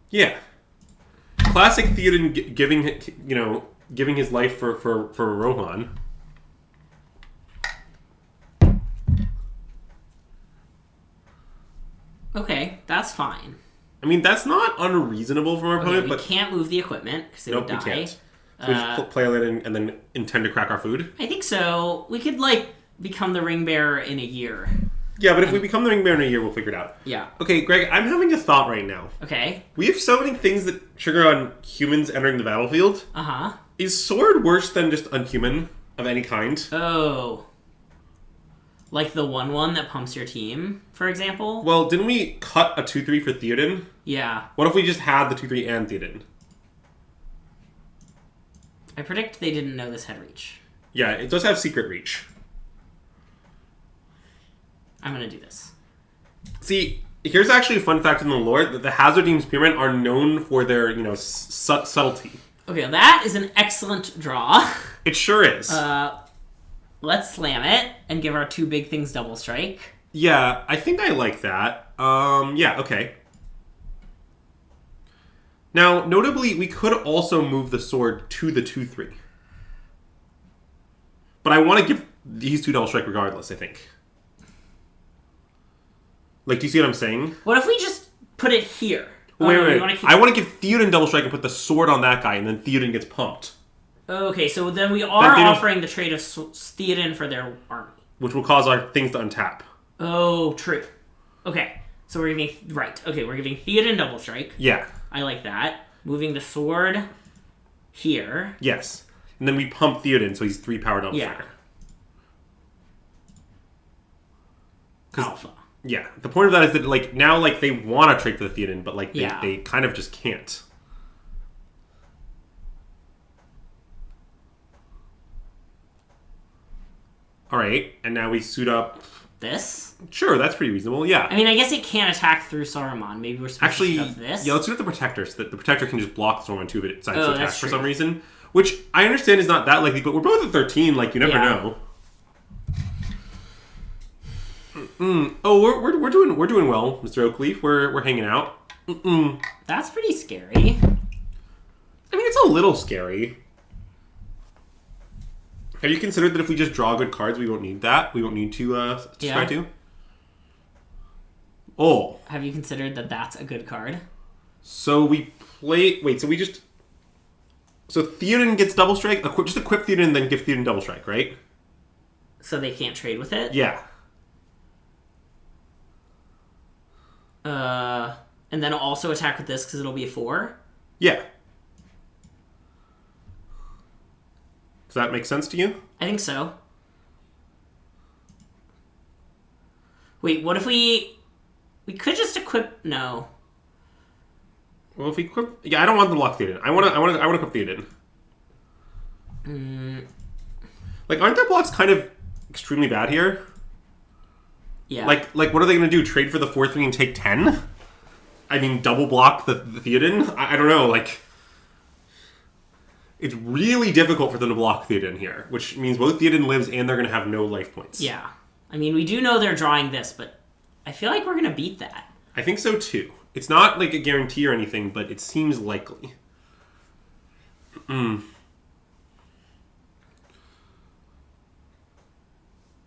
Yeah. Classic Theodin giving his life for Rohan. Okay, that's fine. I mean, that's not unreasonable from our opponent, but... we can't move the equipment, because it would die. We can't. So we just play it and then intend to crack our food? I think so. We could, become the ring bearer in a year. Yeah, but if we become the ring bearer in a year, we'll figure it out. Yeah. Okay, Greg, I'm having a thought right now. Okay. We have so many things that trigger on humans entering the battlefield. Uh-huh. Is sword worse than just unhuman of any kind? Oh. Like the 1/1 that pumps your team, for example? Well, didn't we cut a 2/3 for Theodin? Yeah. What if we just had the 2/3 and Theodin? I predict they didn't know this had reach. Yeah, it does have secret reach. I'm gonna do this. See, here's actually a fun fact in the lore that the Hazardine Spearmen are known for their, subtlety. Okay, that is an excellent draw. It sure is. Let's slam it and give our 2 big things double strike. Yeah, I think I like that. Yeah, okay. Now, notably, we could also move the sword to the 2/3. But I want to give these 2 double strike regardless, I think. Do you see what I'm saying? What if we just put it here? Wait. I want to give Theodin double strike and put the sword on that guy, and then Theodin gets pumped. Okay, so then we are offering the trade of Theodin for their army. Which will cause our things to untap. Oh, true. Okay, so we're giving... Right, okay, we're giving Theodin double strike. Yeah. I like that. Moving the sword here. Yes. And then we pump Theodin, so he's 3 power double striker. Alpha. Yeah. The point of that is that, now, they want to trade for the Theodin, but, they kind of just can't. Alright, and now we suit up... This? Sure, that's pretty reasonable, yeah. I mean, I guess it can't attack through Saruman. Maybe we're supposed to suit up this? Yeah, let's suit up the Protector, so that the Protector can just block Saruman too, but it decides to attack for some reason. Which, I understand is not that likely, but we're both at 13, you never know. Oh, we're doing well, Mr. Oakleaf. We're hanging out. That's pretty scary. I mean, it's a little scary. Have you considered that if we just draw good cards, we won't need that? We won't need to scry 2? Oh. Have you considered that that's a good card? So we play... Wait, so we just... So Theodin gets double strike? Just equip Theodin and then give Theodin double strike, right? So they can't trade with it? Yeah. And then also attack with this because it'll be a 4? Yeah. Does that make sense to you? I think so. Wait, what if we... We could just equip... No. Well, if we equip... Yeah, I don't want the block Theodin. I want to equip Theodin. Like, aren't their blocks kind of extremely bad here? Yeah. Like what are they going to do? Trade for the 4/3 and take 10? I mean, double block the Theodin? I don't know, like... It's really difficult for them to block Theodin here, which means both Theodin lives and they're going to have no life points. Yeah. I mean, we do know they're drawing this, but I feel like we're going to beat that. I think so, too. It's not, like, a guarantee or anything, but it seems likely.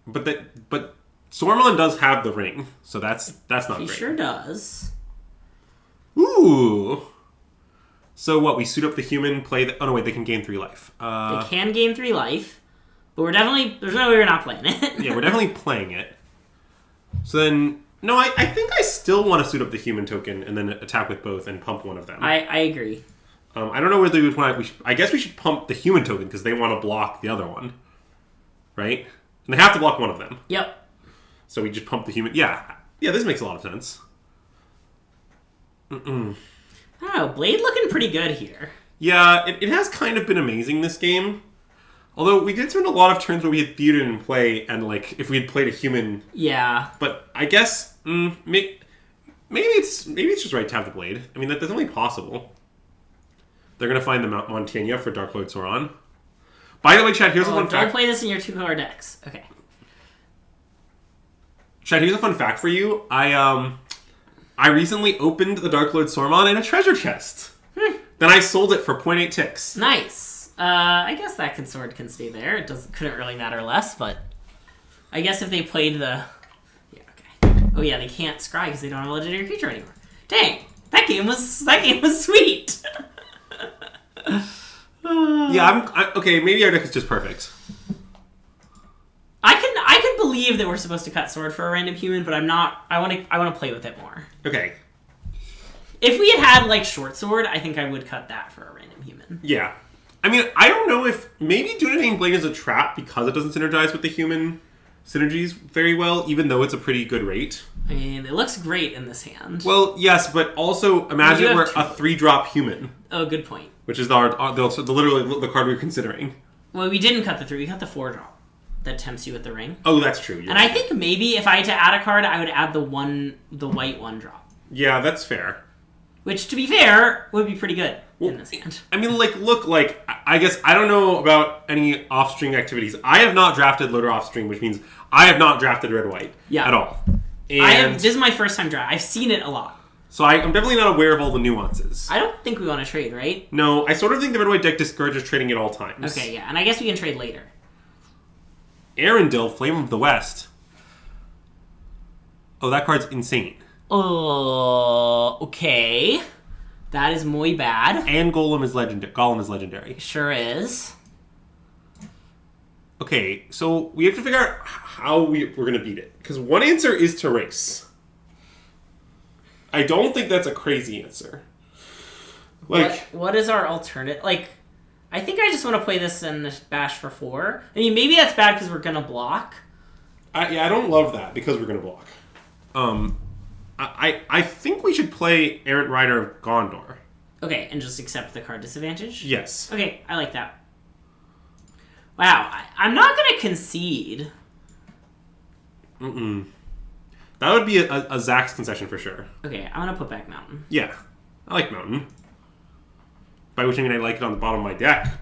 But Sormon does have the ring, so that's not great. He sure does. Ooh! So what, we suit up the human, play the... Oh, no, wait, they can gain 3 life. They can gain 3 life, but we're definitely... There's no way we're not playing it. Yeah, we're definitely playing it. So then... No, I think I still want to suit up the human token and then attack with both and pump one of them. I agree. I don't know whether we want to... I guess we should pump the human token because they want to block the other one. Right? And they have to block one of them. Yep. So we just pump the human... Yeah, this makes a lot of sense. Oh, Blade looking pretty good here. Yeah, it has kind of been amazing this game. Although we did spend a lot of turns where we had Theodin in play, and like if we had played a human. Yeah. But I guess maybe it's just right to have the Blade. I mean that's only possible. They're gonna find the Montaigne for Dark Lord Sauron. By the way, Chad, here's a fun fact. Don't play this in your 2-color decks. Okay. Chad, here's a fun fact for you. I recently opened the Dark Lord Sauron in a treasure chest. Then I sold it for 0.8 ticks. Nice. I guess that sword can stay there. It couldn't really matter less, but I guess if they played the... Yeah, okay. Oh yeah, they can't scry because they don't have a legendary creature anymore. Dang, that game was sweet. Yeah, okay. Maybe our deck is just perfect. I can believe that we're supposed to cut sword for a random human, but I'm not. I want to play with it more. Okay. If we had like short sword, I think I would cut that for a random human. Yeah. I mean, I don't know if maybe Dunedain Blade is a trap because it doesn't synergize with the human synergies very well, even though it's a pretty good rate. I mean, it looks great in this hand. Well, yes, but also imagine we're a 3-drop human. Oh, good point. Which is literally the card we're considering. Well, we didn't cut the 3. We cut the 4-drop. That tempts you with the ring. Oh, that's true. And I think maybe if I had to add a card, I would add the white 1-drop. Yeah, that's fair. Which, to be fair, would be pretty good in this hand. I mean, I guess I don't know about any off-string activities. I have not drafted LOTR off-string, which means I have not drafted red-white at all. And this is my first time draft. I've seen it a lot. So I'm definitely not aware of all the nuances. I don't think we want to trade, right? No, I sort of think the red-white deck discourages trading at all times. Okay, yeah, and I guess we can trade later. Arendelle, Flame of the West. Oh, that card's insane. Oh, okay. That is muy bad. And Golem is legendary. Sure is. Okay, so we have to figure out how we're going to beat it. Because one answer is to race. I don't think that's a crazy answer. What is our alternative? I think I just want to play this in the bash for 4. I mean, maybe that's bad because we're going to block. I don't love that because we're going to block. I think we should play Errant Rider of Gondor. Okay, and just accept the card disadvantage? Yes. Okay, I like that. Wow, I'm not going to concede. That would be a Zach's concession for sure. Okay, I'm going to put back Mountain. Yeah, I like Mountain. By which I mean I like it on the bottom of my deck.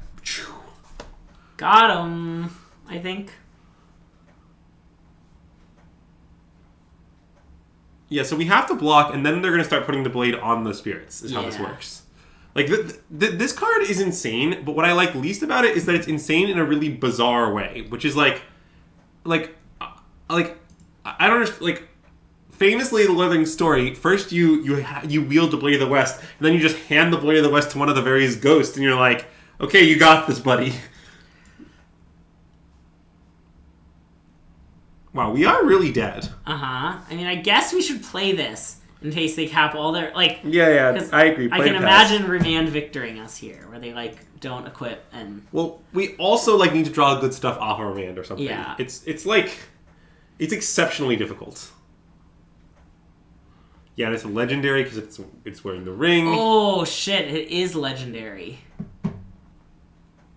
Got him, I think. Yeah, so we have to block, and then they're going to start putting the blade on the spirits, is how this works. Like, this card is insane, but what I like least about it is that it's insane in a really bizarre way, which is I don't understand, like, famously, the Living Story, first you wield the Blade of the West, and then you just hand the Blade of the West to one of the various ghosts, and you're like, okay, you got this, buddy. Wow, we are really dead. Uh-huh. I mean, I guess we should play this in case they cap all their, like... Yeah, I agree. I can imagine Remand victoring us here, where they, like, don't equip and... Well, we also, like, need to draw good stuff off of Remand or something. Yeah. It's like... It's exceptionally difficult. Yeah, and it's a legendary because it's wearing the ring. Oh, shit, it is legendary.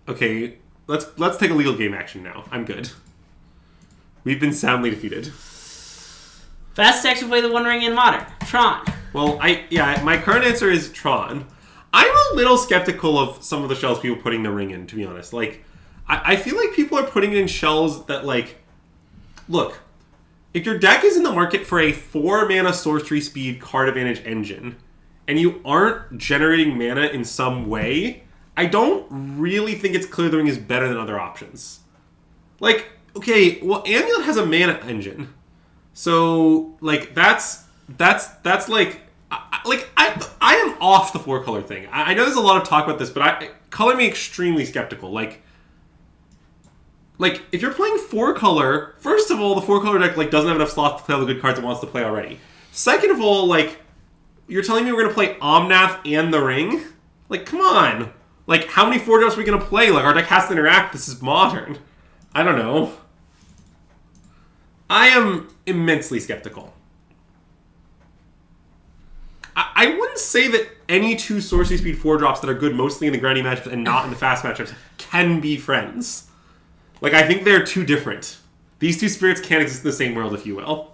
Okay, let's take a legal game action now. I'm good. We've been soundly defeated. Best deck to play the One Ring in Modern. Tron. Well, my current answer is Tron. I'm a little skeptical of some of the shells people putting the ring in, to be honest. Like, I feel like people are putting it in shells that, like... Look, if your deck is in the market for a 4-mana sorcery speed card advantage engine, and you aren't generating mana in some way, I don't really think it's clear the ring is better than other options. Like, okay, well, Amulet has a mana engine. So, like, that's like... I am off the 4-color thing. I know there's a lot of talk about this, but color me extremely skeptical. Like, if you're playing 4-color, first of all, the 4-color deck, like, doesn't have enough slots to play all the good cards it wants to play already. Second of all, like, you're telling me we're going to play Omnath and the ring? Like, come on. Like, how many 4-drops are we going to play? Like, our deck has to interact. This is Modern. I don't know. I am immensely skeptical. I wouldn't say that any 2 sorcery speed 4-drops that are good mostly in the grindy matchups and not in the fast matchups can be friends. Like, I think they're too different. These 2 spirits can't exist in the same world, if you will.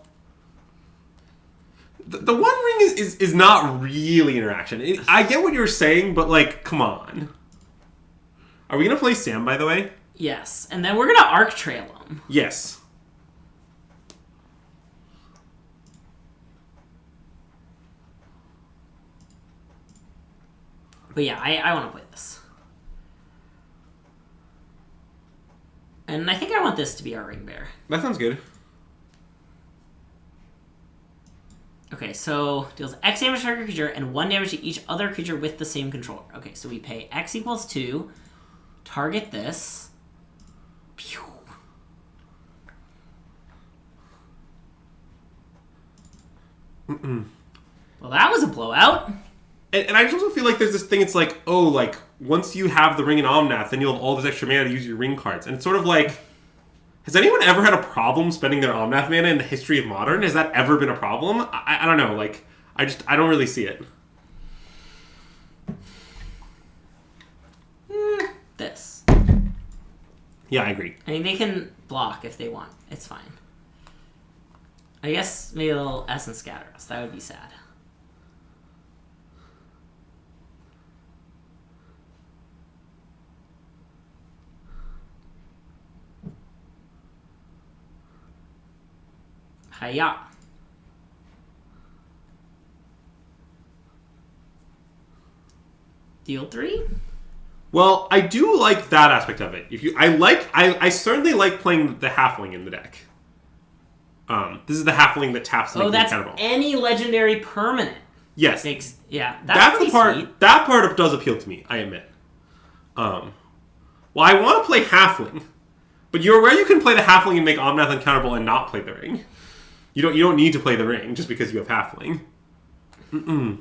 The One Ring is not really interaction. I get what you're saying, but, like, come on. Are we going to play Sam, by the way? Yes, and then we're going to Arc Trail him. Yes. But yeah, I want to play this. And I think I want this to be our Ring Bear. That sounds good. Okay, so deals X damage to target creature and 1 damage to each other creature with the same controller. Okay, so we pay X equals 2. Target this. Pew. Well, that was a blowout. And I just also feel like there's this thing, it's like, oh, like, once you have the ring and Omnath, then you'll have all this extra mana to use your ring cards. And it's sort of like, has anyone ever had a problem spending their Omnath mana in the history of Modern? Has that ever been a problem? I don't know, like, I don't really see it. This. Yeah, I agree. I mean, they can block if they want. It's fine. I guess maybe they'll Essence Scatter us. That would be sad. Hiya. Deal 3? Well, I do like that aspect of it. I certainly like playing the Halfling in the deck. This is the Halfling that taps to make that's accountable. Any legendary permanent. Yes. That's the part. sweet. That part does appeal to me, I admit. Well, I want to play Halfling, but you're aware you can play the Halfling and make Omnath uncountable and not play the ring. You don't need to play the ring just because you have Halfling. I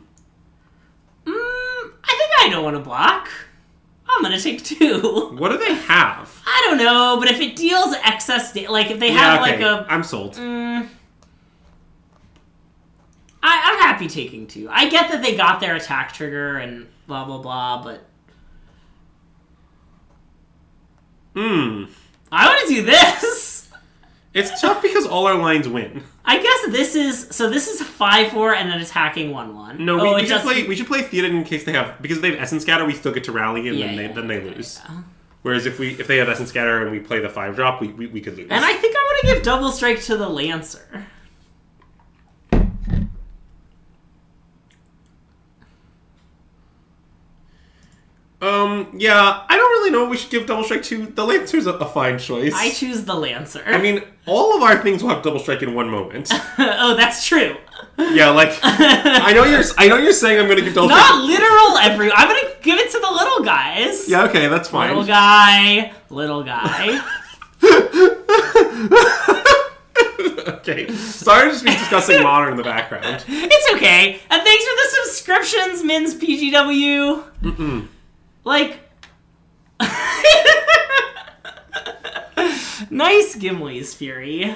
think I don't want to block. I'm gonna take 2. What do they have? I don't know, but if it deals excess, like if they have okay. like a, I'm sold. I'm happy taking 2. I get that they got their attack trigger and blah blah blah, but I want to do this. It's tough because all our lines win. I guess this is a 5/4 and an attacking 1/1. No, we should play Theodin in case they have, because if they have Essence Scatter, we still get to rally and then they lose. Yeah. Whereas if they have Essence Scatter and we play the 5-drop, we could lose. And I think I want to give Double Strike to the Lancer. Yeah, I don't really know what we should give Double Strike to. The Lancer's a fine choice. I choose the Lancer. I mean, all of our things will have Double Strike in one moment. Oh, that's true. Yeah, like, I know you're saying I'm going to give Double Strike. Not literal I'm going to give it to the little guys. Yeah, okay, that's fine. Little guy. Okay, sorry to just be discussing Modern in the background. It's okay. And thanks for the subscriptions, Mins PGW. Like, nice Gimli's Fury.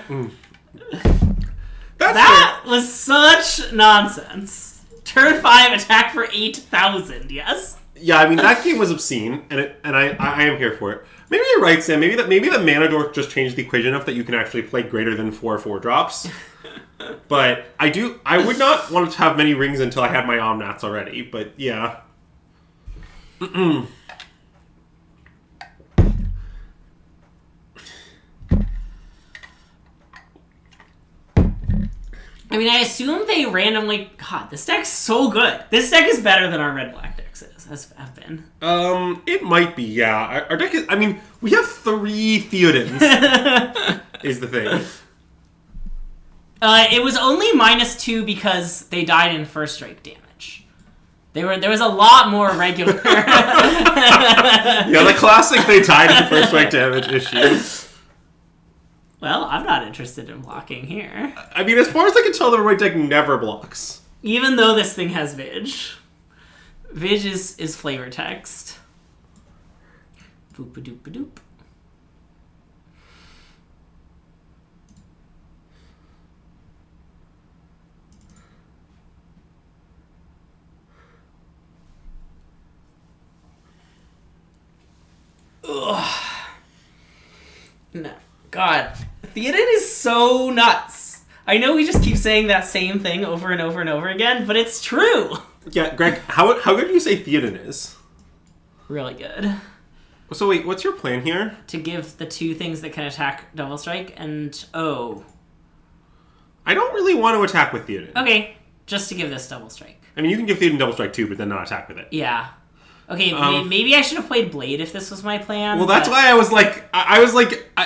That was such nonsense. Turn 5, attack for 8,000, yes? Yeah, I mean, that game was obscene, and I am here for it. Maybe you're right, Sam. Maybe the mana dork just changed the equation enough that you can actually play greater than 4 4-drops. But I would not want to have many rings until I had my Omnats already, but yeah. I mean, I assume they randomly... God, this deck's so good. This deck is better than our red-black decks have been. It might be, yeah. Our deck is... I mean, we have 3 Theodins, is the thing. It was only -2 because they died in first strike damage. There was a lot more regular... Yeah, the classic they died in first strike damage issue. Well, I'm not interested in blocking here. I mean, as far as I can tell, the white deck never blocks. Even though this thing has Vig. Vig is flavor text. Boop-a-doop-a-doop. Ugh. No. God. Theodin is so nuts. I know we just keep saying that same thing over and over and over again, but it's true. Yeah, Greg, how good do you say Theodin is? Really good. So wait, what's your plan here? To give the 2 things that can attack Double Strike and... Oh. I don't really want to attack with Theodin. Okay, just to give this Double Strike. I mean, you can give Theodin Double Strike too, but then not attack with it. Yeah. Okay, maybe I should have played Blade if this was my plan. Well, that's why I was like, I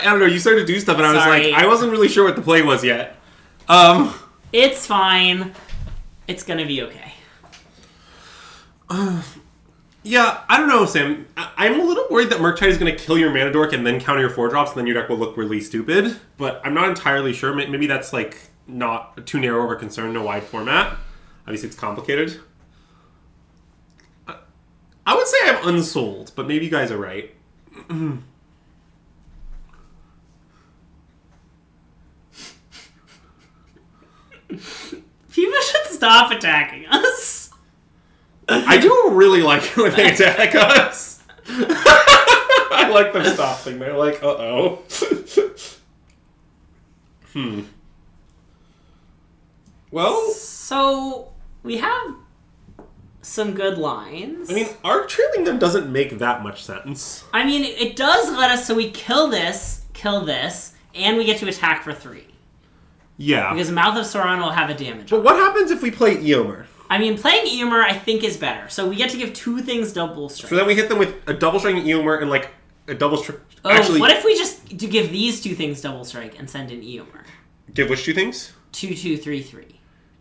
don't know, you started to do stuff, and I was like, I wasn't really sure what the play was yet. It's fine. It's gonna be okay. Yeah, I don't know, Sam. I'm a little worried that Murktide is going to kill your mana dork and then counter your 4-drops, and then your deck will look really stupid. But I'm not entirely sure. Maybe that's, like, not too narrow of a concern in a wide format. Obviously, it's complicated. I would say I'm unsold, but maybe you guys are right. People should stop attacking us. I do really like it when they attack us. I like them stopping. They're like, uh-oh. Well... So, we have some good lines. I mean, arc trailing them doesn't make that much sense. I mean, it does let us, so we kill this, and we get to attack for 3. Yeah. Because Mouth of Sauron will have a damage. But what happens if we play Eomer? I mean, playing Eomer, I think, is better. So we get to give 2 things double strike. So then we hit them with a double strike Eomer and, like, a double strike... Oh, actually, what if we just give these 2 things double strike and send in Eomer? Give which 2 things? 2, 2, 3, 3.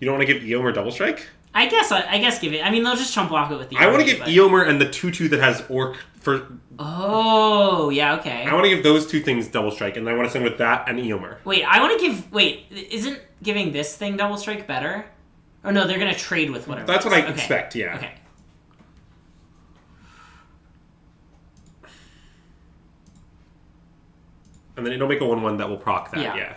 You don't want to give Eomer double strike? I guess give it... I mean, they'll just chump block it with the I want to give Eomer and the 2/2 that has Orc for... Oh, yeah, okay. I want to give those 2 things double strike, and I want to send with that and Eomer. Wait, I want to give... Wait, isn't giving this thing double strike better? Oh, no, they're going to trade with whatever. That's what I expect, yeah. Okay. And then it'll make a 1/1 that will proc that, yeah.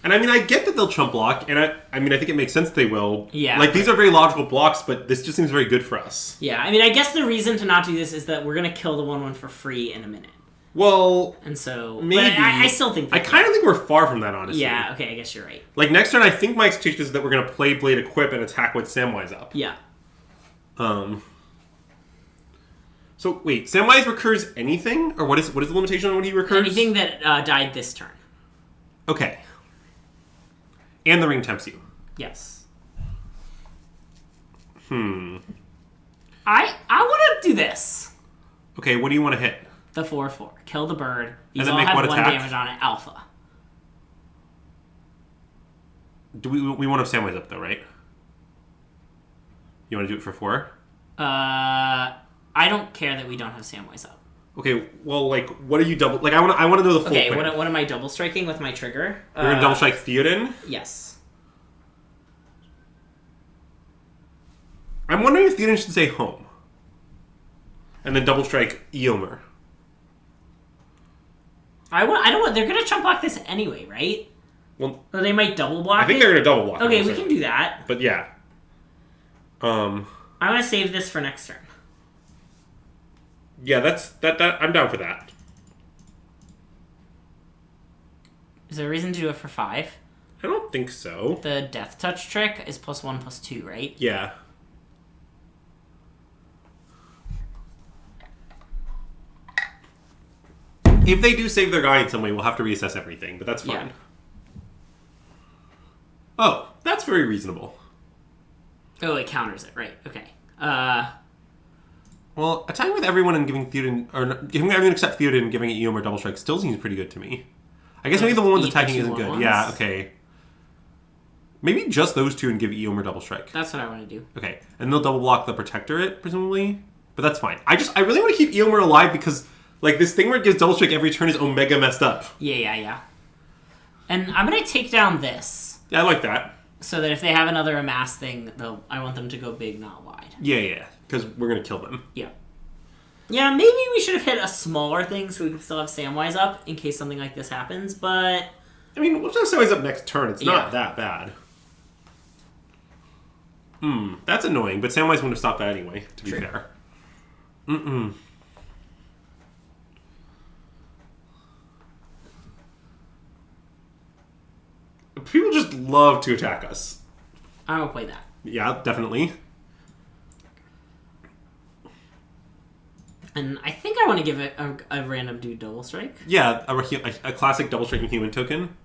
And I mean, I get that they'll chump block, and I mean, I think it makes sense they will. Yeah. Like, these are very logical blocks, but this just seems very good for us. Yeah, I mean, I guess the reason to not do this is that we're going to kill the 1/1 for free in a minute. Well... And so... Maybe. But I still think... I kind of think we're far from that, honestly. Yeah, okay, I guess you're right. Like, next turn, I think my expectation is that we're going to play Blade Equip and attack with Samwise up. Yeah. So wait, Samwise recurs anything, or what is the limitation on when he recurs? Anything that died this turn. Okay. And the ring tempts you. Yes. I want to do this. Okay, what do you want to hit? The 4/4. Kill the bird. These And then all make have what 1 attack? damage on it. Alpha. Do we want to have Samwise up though, right? You want to do it for 4? I don't care that we don't have Samwise up. Okay, well, like, what are you double... Like, I want to know the full Okay, plan. what am I double striking with my trigger? You're going to double strike Theodin? Yes. I'm wondering if Theodin should say home. And then double strike Eomer. I don't want... They're going to chump block this anyway, right? Well, Or they might double block I think it? they're going to double block. Okay, we can do that. But yeah. I want to save this for next turn. Yeah, that I'm down for that. Is there a reason to do it for 5? I don't think so. The Death Touch trick is +1/+2, right? Yeah. If they do save their guy in some way, we'll have to reassess everything, but that's fine. Yeah. Oh, that's very reasonable. Oh, it counters it, right? Okay. Well, attacking with everyone and giving Theodin, or giving everyone except Theodin and giving it Eomer double strike still seems pretty good to me. I guess maybe the ones Eat the attacking two isn't good. ones? Yeah, okay. Maybe just those two and give Eomer double strike. That's what I want to do. Okay, and they'll double block the Protectorate, presumably? But that's fine. I really want to keep Eomer alive because, like, this thing where it gives double strike every turn is omega messed up. Yeah. And I'm going to take down this. Yeah, I like that. So that if they have another amass thing, I want them to go big, not wide. Yeah, because we're going to kill them. Yeah. Yeah, maybe we should have hit a smaller thing so we can still have Samwise up in case something like this happens, but... I mean, we'll just Samwise up next turn. It's not Yeah. that bad. That's annoying, but Samwise wouldn't have stopped that anyway, to be fair. People just love to attack us. I'm going to play that. Yeah, definitely. And I think I want to give it a random dude double strike. Yeah, a classic double striking human token.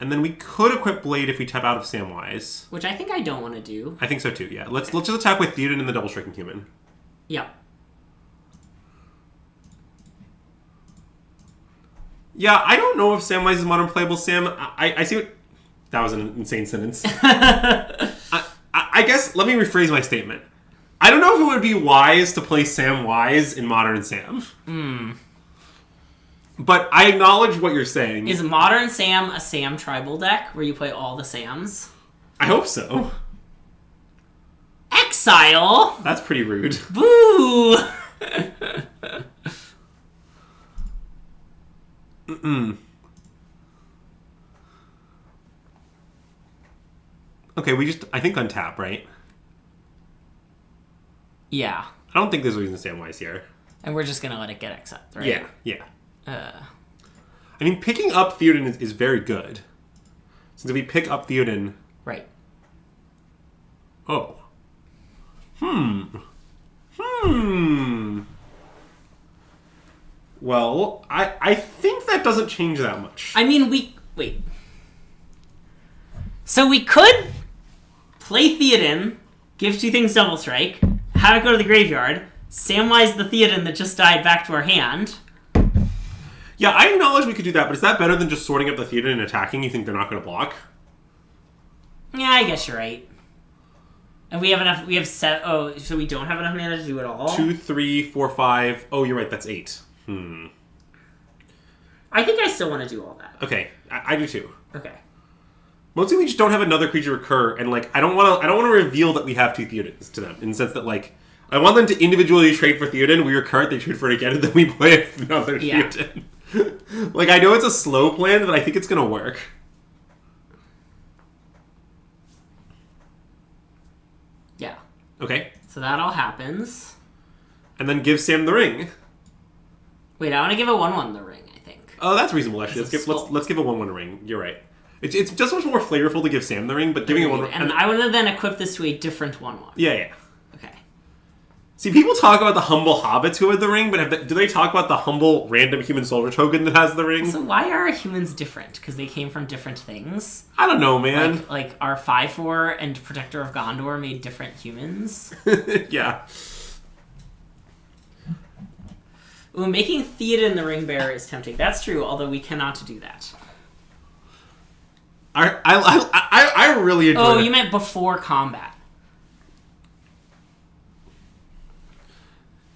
And then we could equip Blade if we tap out of Samwise. Which I think I don't want to do. I think so too, yeah. Let's just attack with Theodin and the double striking human. Yeah. Yeah, I don't know if Samwise is modern playable, Sam. I see what... That was an insane sentence. I guess, let me rephrase my statement. I don't know if it would be wise to play Samwise in Modern Sam. But I acknowledge what you're saying. Is Modern Sam a Sam tribal deck where you play all the Sams? I hope so. Exile? That's pretty rude. Boo! Okay, I think untap, right? Yeah. I don't think there's a reason to Samwise here. And we're just going to let it get exiled, right? Yeah. I mean, picking up Theodin is very good. Since if we pick up Theodin... Right. Oh. Well, I think that doesn't change that much. I mean, wait. So we could play Theodin, give 2 things double strike, have it go to the graveyard, Samwise the Theodin that just died back to our hand. Yeah, I acknowledge we could do that, but is that better than just sorting up the Theodin and attacking? You think they're not going to block? Yeah, I guess you're right. And we have enough, so we don't have enough mana to do it all? 2, 3, 4, 5. Oh, you're right, that's 8. I think I still want to do all that. Okay, I do too. Okay. Mostly we just don't have another creature recur, and like I don't want to reveal that we have 2 Theodins to them, in the sense that like I want them to individually trade for Theodin, we recur it, they trade for it again, and then we play another Theodin. Like, I know it's a slow plan, but I think it's gonna work. Yeah. Okay. So that all happens. And then give Sam the ring. Wait, I want to give a 1/1 the ring, I think. Oh, that's reasonable, actually. Let's give a 1/1 a ring. You're right. It's just much more flavorful to give Sam the ring, but giving a 1/1... And I want to then equip this to a different 1/1. Yeah. Okay. See, people talk about the humble hobbits who had the ring, but do they talk about the humble random human soldier token that has the ring? So why are humans different? Because they came from different things? I don't know, man. Like our 5-4 and Protector of Gondor made different humans? Yeah. Ooh, making Theodin the ring bearer is tempting. That's true, although we cannot do that. I really enjoy Oh, it. you meant before combat.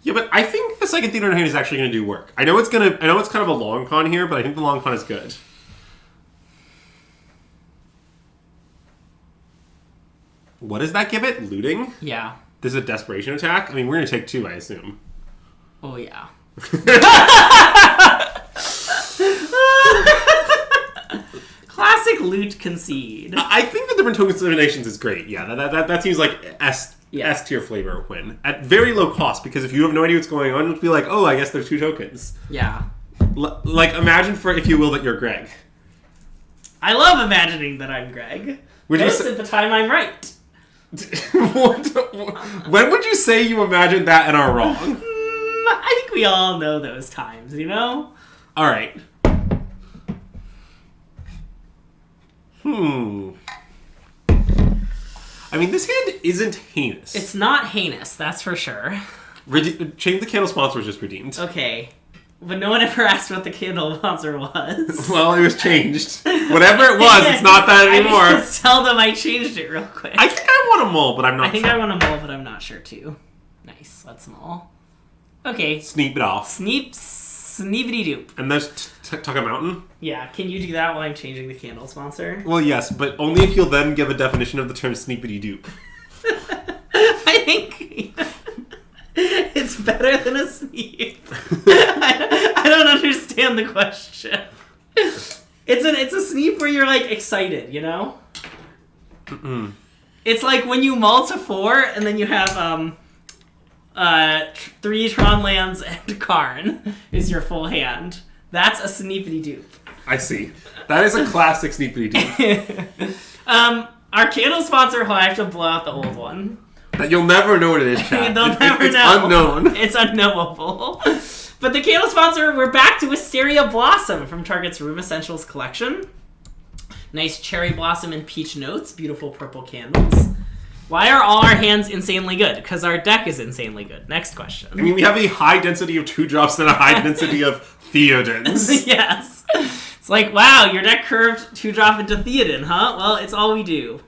Yeah, but I think the second Theodin hand is actually going to do work. I know it's kind of a long con here, but I think the long con is good. What does that give it? Looting? Yeah. This is a desperation attack? I mean, we're going to take 2, I assume. Oh, yeah. Classic loot concede. I think the different token combinations is great. Yeah, that seems like S tier flavor win. At very low cost, because if you have no idea what's going on, you'll be like, oh, I guess there's 2 tokens. Yeah. Like, imagine, for if you will, that you're Greg. I love imagining that I'm Greg. Most of the time I'm right. When would you say you imagined that and are wrong? I think we all know those times, you know? All right. I mean, this hand isn't heinous. It's not heinous, that's for sure. Change the candle sponsor was just redeemed. Okay. But no one ever asked what the candle sponsor was. Well, it was changed. Whatever it was, it's not that anymore. I can just tell them I changed it real quick. I think I want a mole, but I'm not sure. I think I want a mole, but I'm not sure too. Nice, let's mole. Okay. Sneep it off. Sneepity doop. And there's Tuck a Mountain? Yeah, can you do that while I'm changing the candle sponsor? Well, yes, but only if you'll then give a definition of the term sneepity doop. I think it's better than a sneep. I don't understand the question. It's a sneep where you're like excited, you know? Mm-mm. It's like when you mull to 4 and then you have 3 Tron lands and Karn is your full hand. That's a sneepity doop. I see. That is a classic sneepity doop. Our candle sponsor will have to blow out the old one. That you'll never know what it is, chat. They'll never it's know. Unknown. It's unknowable. But the candle sponsor, we're back to Wisteria Blossom from Target's Room Essentials collection. Nice cherry blossom and peach notes. Beautiful purple candles. Why are all our hands insanely good? Because our deck is insanely good. Next question. I mean, we have a high density of 2-drops and a high density of Theodins. Yes. It's like, wow, your deck curved 2-drop into Theodin, huh? Well, it's all we do.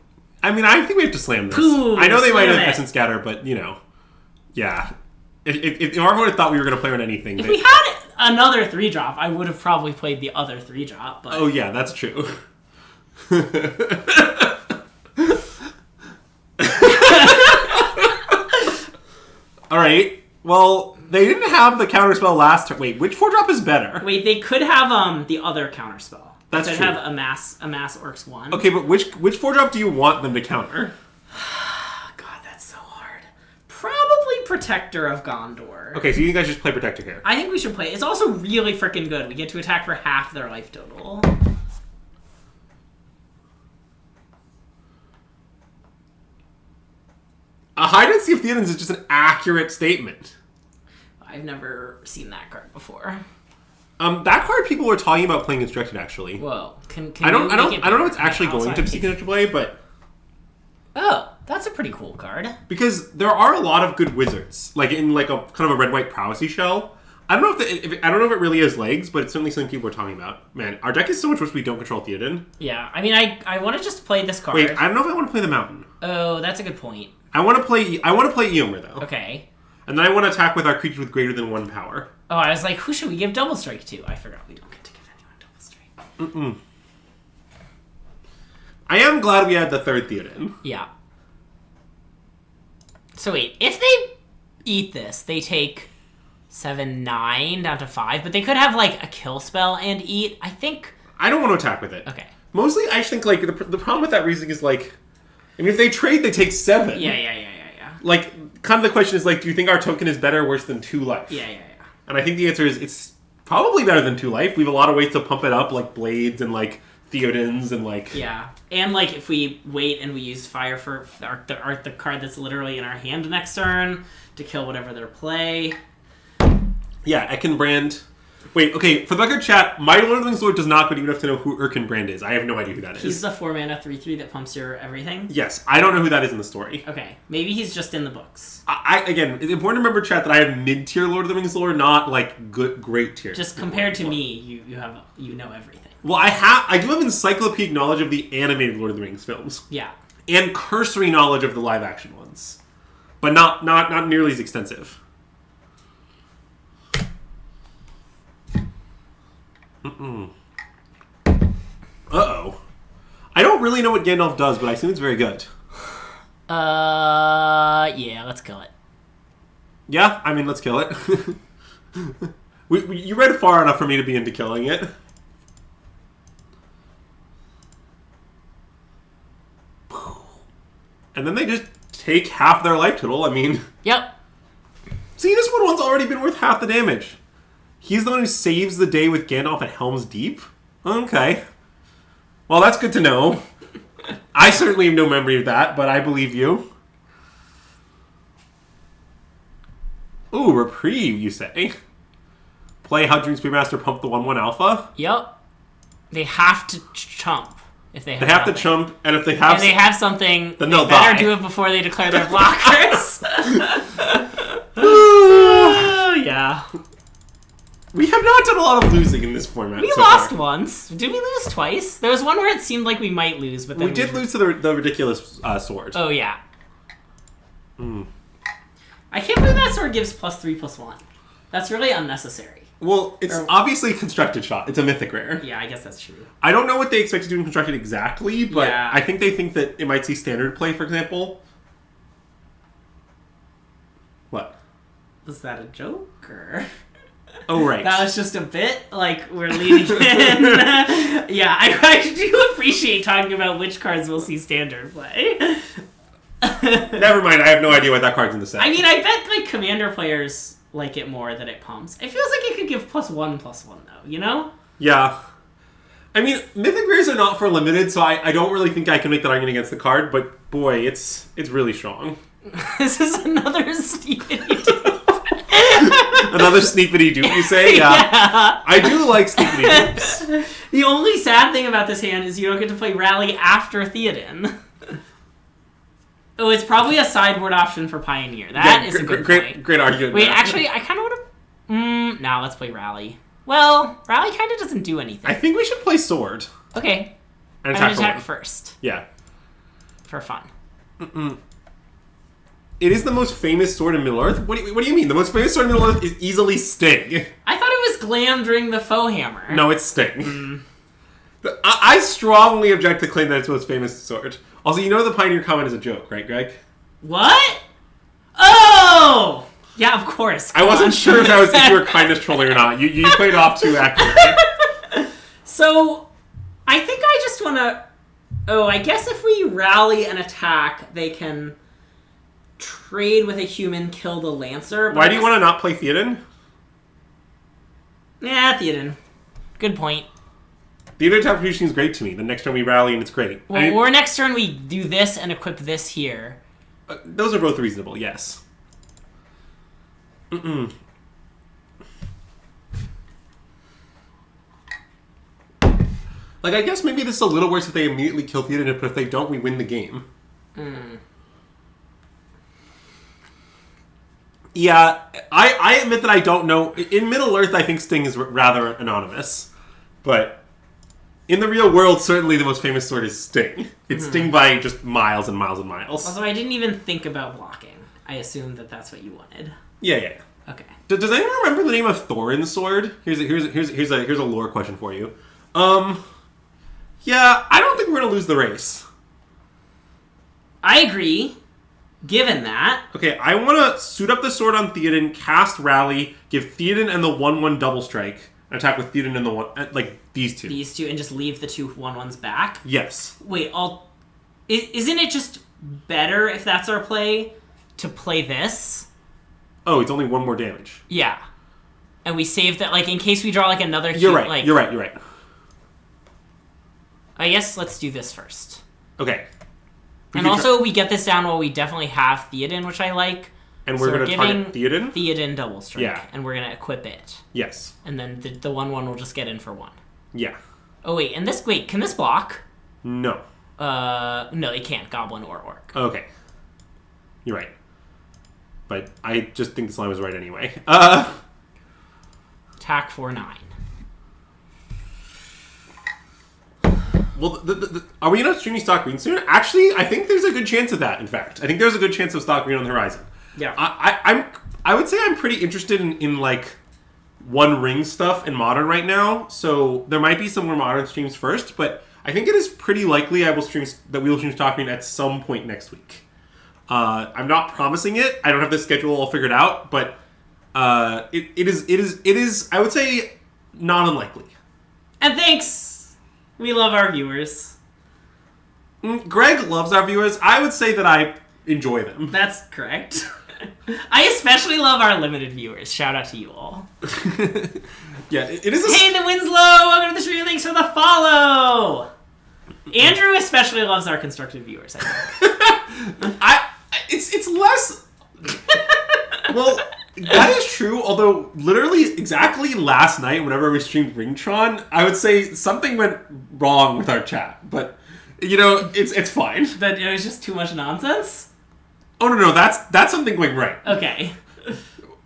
I mean, I think we have to slam this. Boom, I know they might have slam it. Essence Scatter, but, you know. Yeah. If everyone had thought we were going to play on anything... If we had another 3-drop, I would have probably played the other 3-drop, but... Oh, yeah, that's true. Alright. Well, they didn't have the counterspell last turn. Wait, which 4-drop is better? Wait, they could have the other counterspell. That's they true. could have a mass Orcs 1. Okay, but which 4-drop do you want them to counter? God, that's so hard. Probably Protector of Gondor. Okay, so you guys just play Protector here. I think we should play. It's also really freaking good. We get to attack for half their life total. A high density of Theodins is just an accurate statement. I've never seen that card before. That card people were talking about playing Instructed, actually. Whoa. Can I don't know if it's bigger? actually going to see into play, but... Oh, that's a pretty cool card. Because there are a lot of good wizards, like in like a kind of a red-white prowessy shell. I don't know I don't know if it really has legs, but it's certainly something people are talking about. Man, our deck is so much worse we don't control Theodin. Yeah, I mean, I want to just play this card. Wait, I don't know if I want to play the Mountain. Oh, that's a good point. I want to play Eomer, though. Okay. And then I want to attack with our creatures with greater than 1 power. Oh, I was like, who should we give Double Strike to? I forgot we don't get to give anyone Double Strike. Mm-mm. I am glad we had the 3rd Theodin. Yeah. So wait, if they eat this, they take 7-9 down to 5, but they could have like a kill spell and eat. I think. I don't want to attack with it. Okay. Mostly, I just think like the problem with that reasoning is like, I mean, if they trade, they take 7. Yeah. Like, kind of the question is like, do you think our token is better or worse than 2 life? Yeah. And I think the answer is it's probably better than 2 life. We have a lot of ways to pump it up, like blades and like Theodins and Yeah, and if we wait and we use fire for the card that's literally in our hand next turn to kill whatever their play. Yeah, Eckenbrand. Wait, okay, for the record, chat, my Lord of the Rings lore does not, but you would have to know who Erkenbrand is. I have no idea who that is. He's the 4-mana 3/3 that pumps your everything? Yes, I don't know who that is in the story. Okay, maybe he's just in the books. Again, it's important to remember, chat, that I have mid-tier Lord of the Rings lore, not, great tier. Just compared to me, you know everything. Well, I do have encyclopedic knowledge of the animated Lord of the Rings films. Yeah. And cursory knowledge of the live-action ones. But not nearly as extensive. Uh-oh. I don't really know what Gandalf does, but I assume it's very good. Yeah, let's kill it. Yeah, I mean, let's kill it. You read far enough for me to be into killing it. And then they just take half their life total, I mean... Yep. See, this one's already been worth half the damage. He's the one who saves the day with Gandalf at Helm's Deep? Okay. Well, that's good to know. I certainly have no memory of that, but I believe you. Ooh, reprieve, you say? Play How Dream Speedmaster Pump the 1/1 Alpha? Yep. They have to chump. If they have to chump, and if they have something, then they they'll better die. do it before they declare their blockers. Yeah. We have not done a lot of losing in this format. We lost once. Did we lose twice? There was one where it seemed like we might lose, but then we did lose to the ridiculous sword. Oh yeah. I can't believe that sword gives +3/+1. That's really unnecessary. Well, it's obviously a constructed shot. It's a mythic rare. Yeah, I guess that's true. I don't know what they expect to do in constructed exactly, but Yeah. I think they think that it might see standard play, for example. What? Was that a joke, or...? Oh, right. That was just a bit, we're leading in. Yeah, I do appreciate talking about which cards will see standard play. Never mind, I have no idea what that card's in the set. I mean, I bet, commander players like it more that it pumps. It feels like it could give +1/+1, though, you know? Yeah. I mean, mythic rares are not for limited, so I don't really think I can make that argument against the card, but boy, it's really strong. This is another sneakity dupe. Another sneakity dupe, you say? Yeah. I do like sneakity dupes. The only sad thing about this hand is you don't get to play Rally after Theodin. Oh, it's probably a sideboard option for Pioneer. That is a good point. Great argument. Wait, actually, I kind of want to... Now let's play Rally. Well, Rally kind of doesn't do anything. I think we should play Sword. Okay. And attack first. Yeah. For fun. It is the most famous sword in Middle-earth? What do you mean? The most famous sword in Middle-earth is easily Sting. I thought it was Glamdring the Foehammer. No, it's Sting. I strongly object to claim that it's the most famous sword. Also, you know the Pioneer comment is a joke, right, Greg? What? Oh! Yeah, of course. I wasn't sure if you were kind of trolling or not. You played off too accurately. So, I think I just want to... Oh, I guess if we rally and attack, they can trade with a human, kill the Lancer. Why do you want to not play Theodin? Nah, Theodin. Good point. Theodin interpretation is great to me. The next turn we rally and it's great. Well, or next turn we do this and equip this here. Those are both reasonable, yes. I guess maybe this is a little worse if they immediately kill Theodin, but if they don't, we win the game. Yeah, I admit that I don't know. In Middle-earth, I think Sting is rather anonymous. But in the real world, certainly the most famous sword is Sting. It's Sting by just miles and miles and miles. Also, I didn't even think about blocking. I assumed that that's what you wanted. Yeah. Okay. Does anyone remember the name of Thorin's sword? Here's a lore question for you. Yeah, I don't think we're gonna lose the race. I agree. Given that. Okay, I want to suit up the sword on Theodin, cast Rally, give Theodin and the 1/1 double strike, and attack with Theodin and the one these two. These two, and just leave the 2 1/1s back. Yes. Wait, isn't it just better if that's our play to play this? Oh, it's only 1 more damage. Yeah, and we save that in case we draw another. You're right. You're right. I guess let's do this first. Okay. And also, we get this down while we definitely have Theodin, which I like. And we're going to target Theodin? Theodin double strike. Yeah. And we're going to equip it. Yes. And then the 1/1 will just get in for 1. Yeah. Oh, wait. And this... Wait, can this block? No. No, it can't. Goblin or Orc. Okay. You're right. But I just think this line was right anyway. Attack for 9. Well, are we going to streaming stock green soon? Actually, I think there's a good chance of that, in fact. I think there's a good chance of stock green on the horizon. Yeah. I would say I'm pretty interested in like, One Ring stuff in Modern right now. So there might be some more Modern streams first, but I think it is pretty likely we will stream stock green at some point next week. I'm not promising it. I don't have the schedule all figured out, but it is I would say not unlikely. And thanks. We love our viewers. Greg loves our viewers. I would say that I enjoy them. That's correct. I especially love our limited viewers. Shout out to you all. Yeah, it is. Hey, the Winslow! Welcome to the stream. Thanks for the follow. Andrew especially loves our constructive viewers. I think. It's less. Well, that is true. Although, literally, exactly last night, whenever we streamed Ringtron, I would say something went wrong with our chat. But it's fine. That it was just too much nonsense. Oh no, that's something going right. Okay.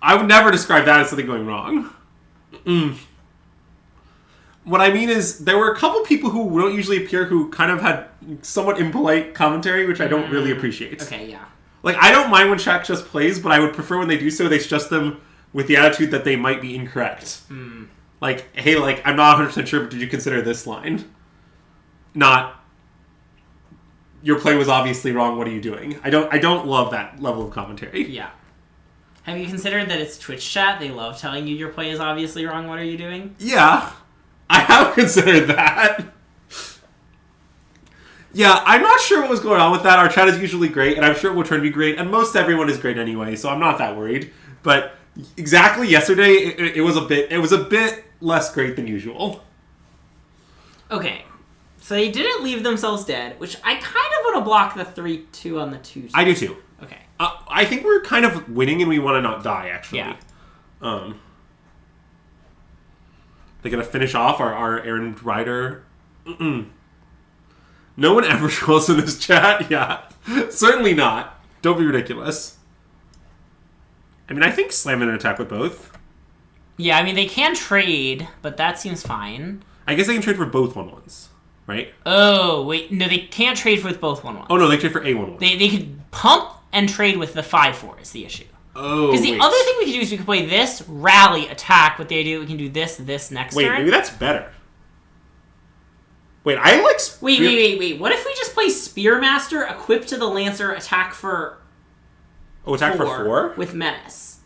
I would never describe that as something going wrong. What I mean is, there were a couple people who don't usually appear who kind of had somewhat impolite commentary, which I don't really appreciate. Okay, yeah. Like, I don't mind when chat just plays, but I would prefer when they do so, they just them with the attitude that they might be incorrect. Like, hey, like, I'm not 100% sure, but did you consider this line? Not, your play was obviously wrong, what are you doing? I don't love that level of commentary. Yeah. Have you considered that it's Twitch chat? They love telling you your play is obviously wrong, what are you doing? Yeah. I have considered that. Yeah, I'm not sure what was going on with that. Our chat is usually great, and I'm sure it will turn to be great, and most everyone is great anyway, so I'm not that worried. But exactly yesterday, it was a bit less great than usual. Okay. So they didn't leave themselves dead, which I kind of want to block the 3-2 on the 2. I do too. Okay. I think we're kind of winning and we want to not die, actually. Yeah. They're going to finish off our errand rider. No one ever scrolls in this chat. Yeah. Certainly not. Don't be ridiculous. I mean, I think slam in an attack with both. Yeah, I mean, they can trade, but that seems fine. I guess they can trade for both 1/1s, right? Oh, wait. No, they can't trade with both 1/1s. Oh, no, they trade for a 1/1. They could pump and trade with the 5/4 is the issue. Oh, because the other thing we could do is we could play this, rally, attack, with the idea we can do this next turn. Wait, maybe that's better. Wait, I like... Wait. What if we just play Spearmaster, equip to the Lancer, attack for... Oh, attack for 4? With Menace.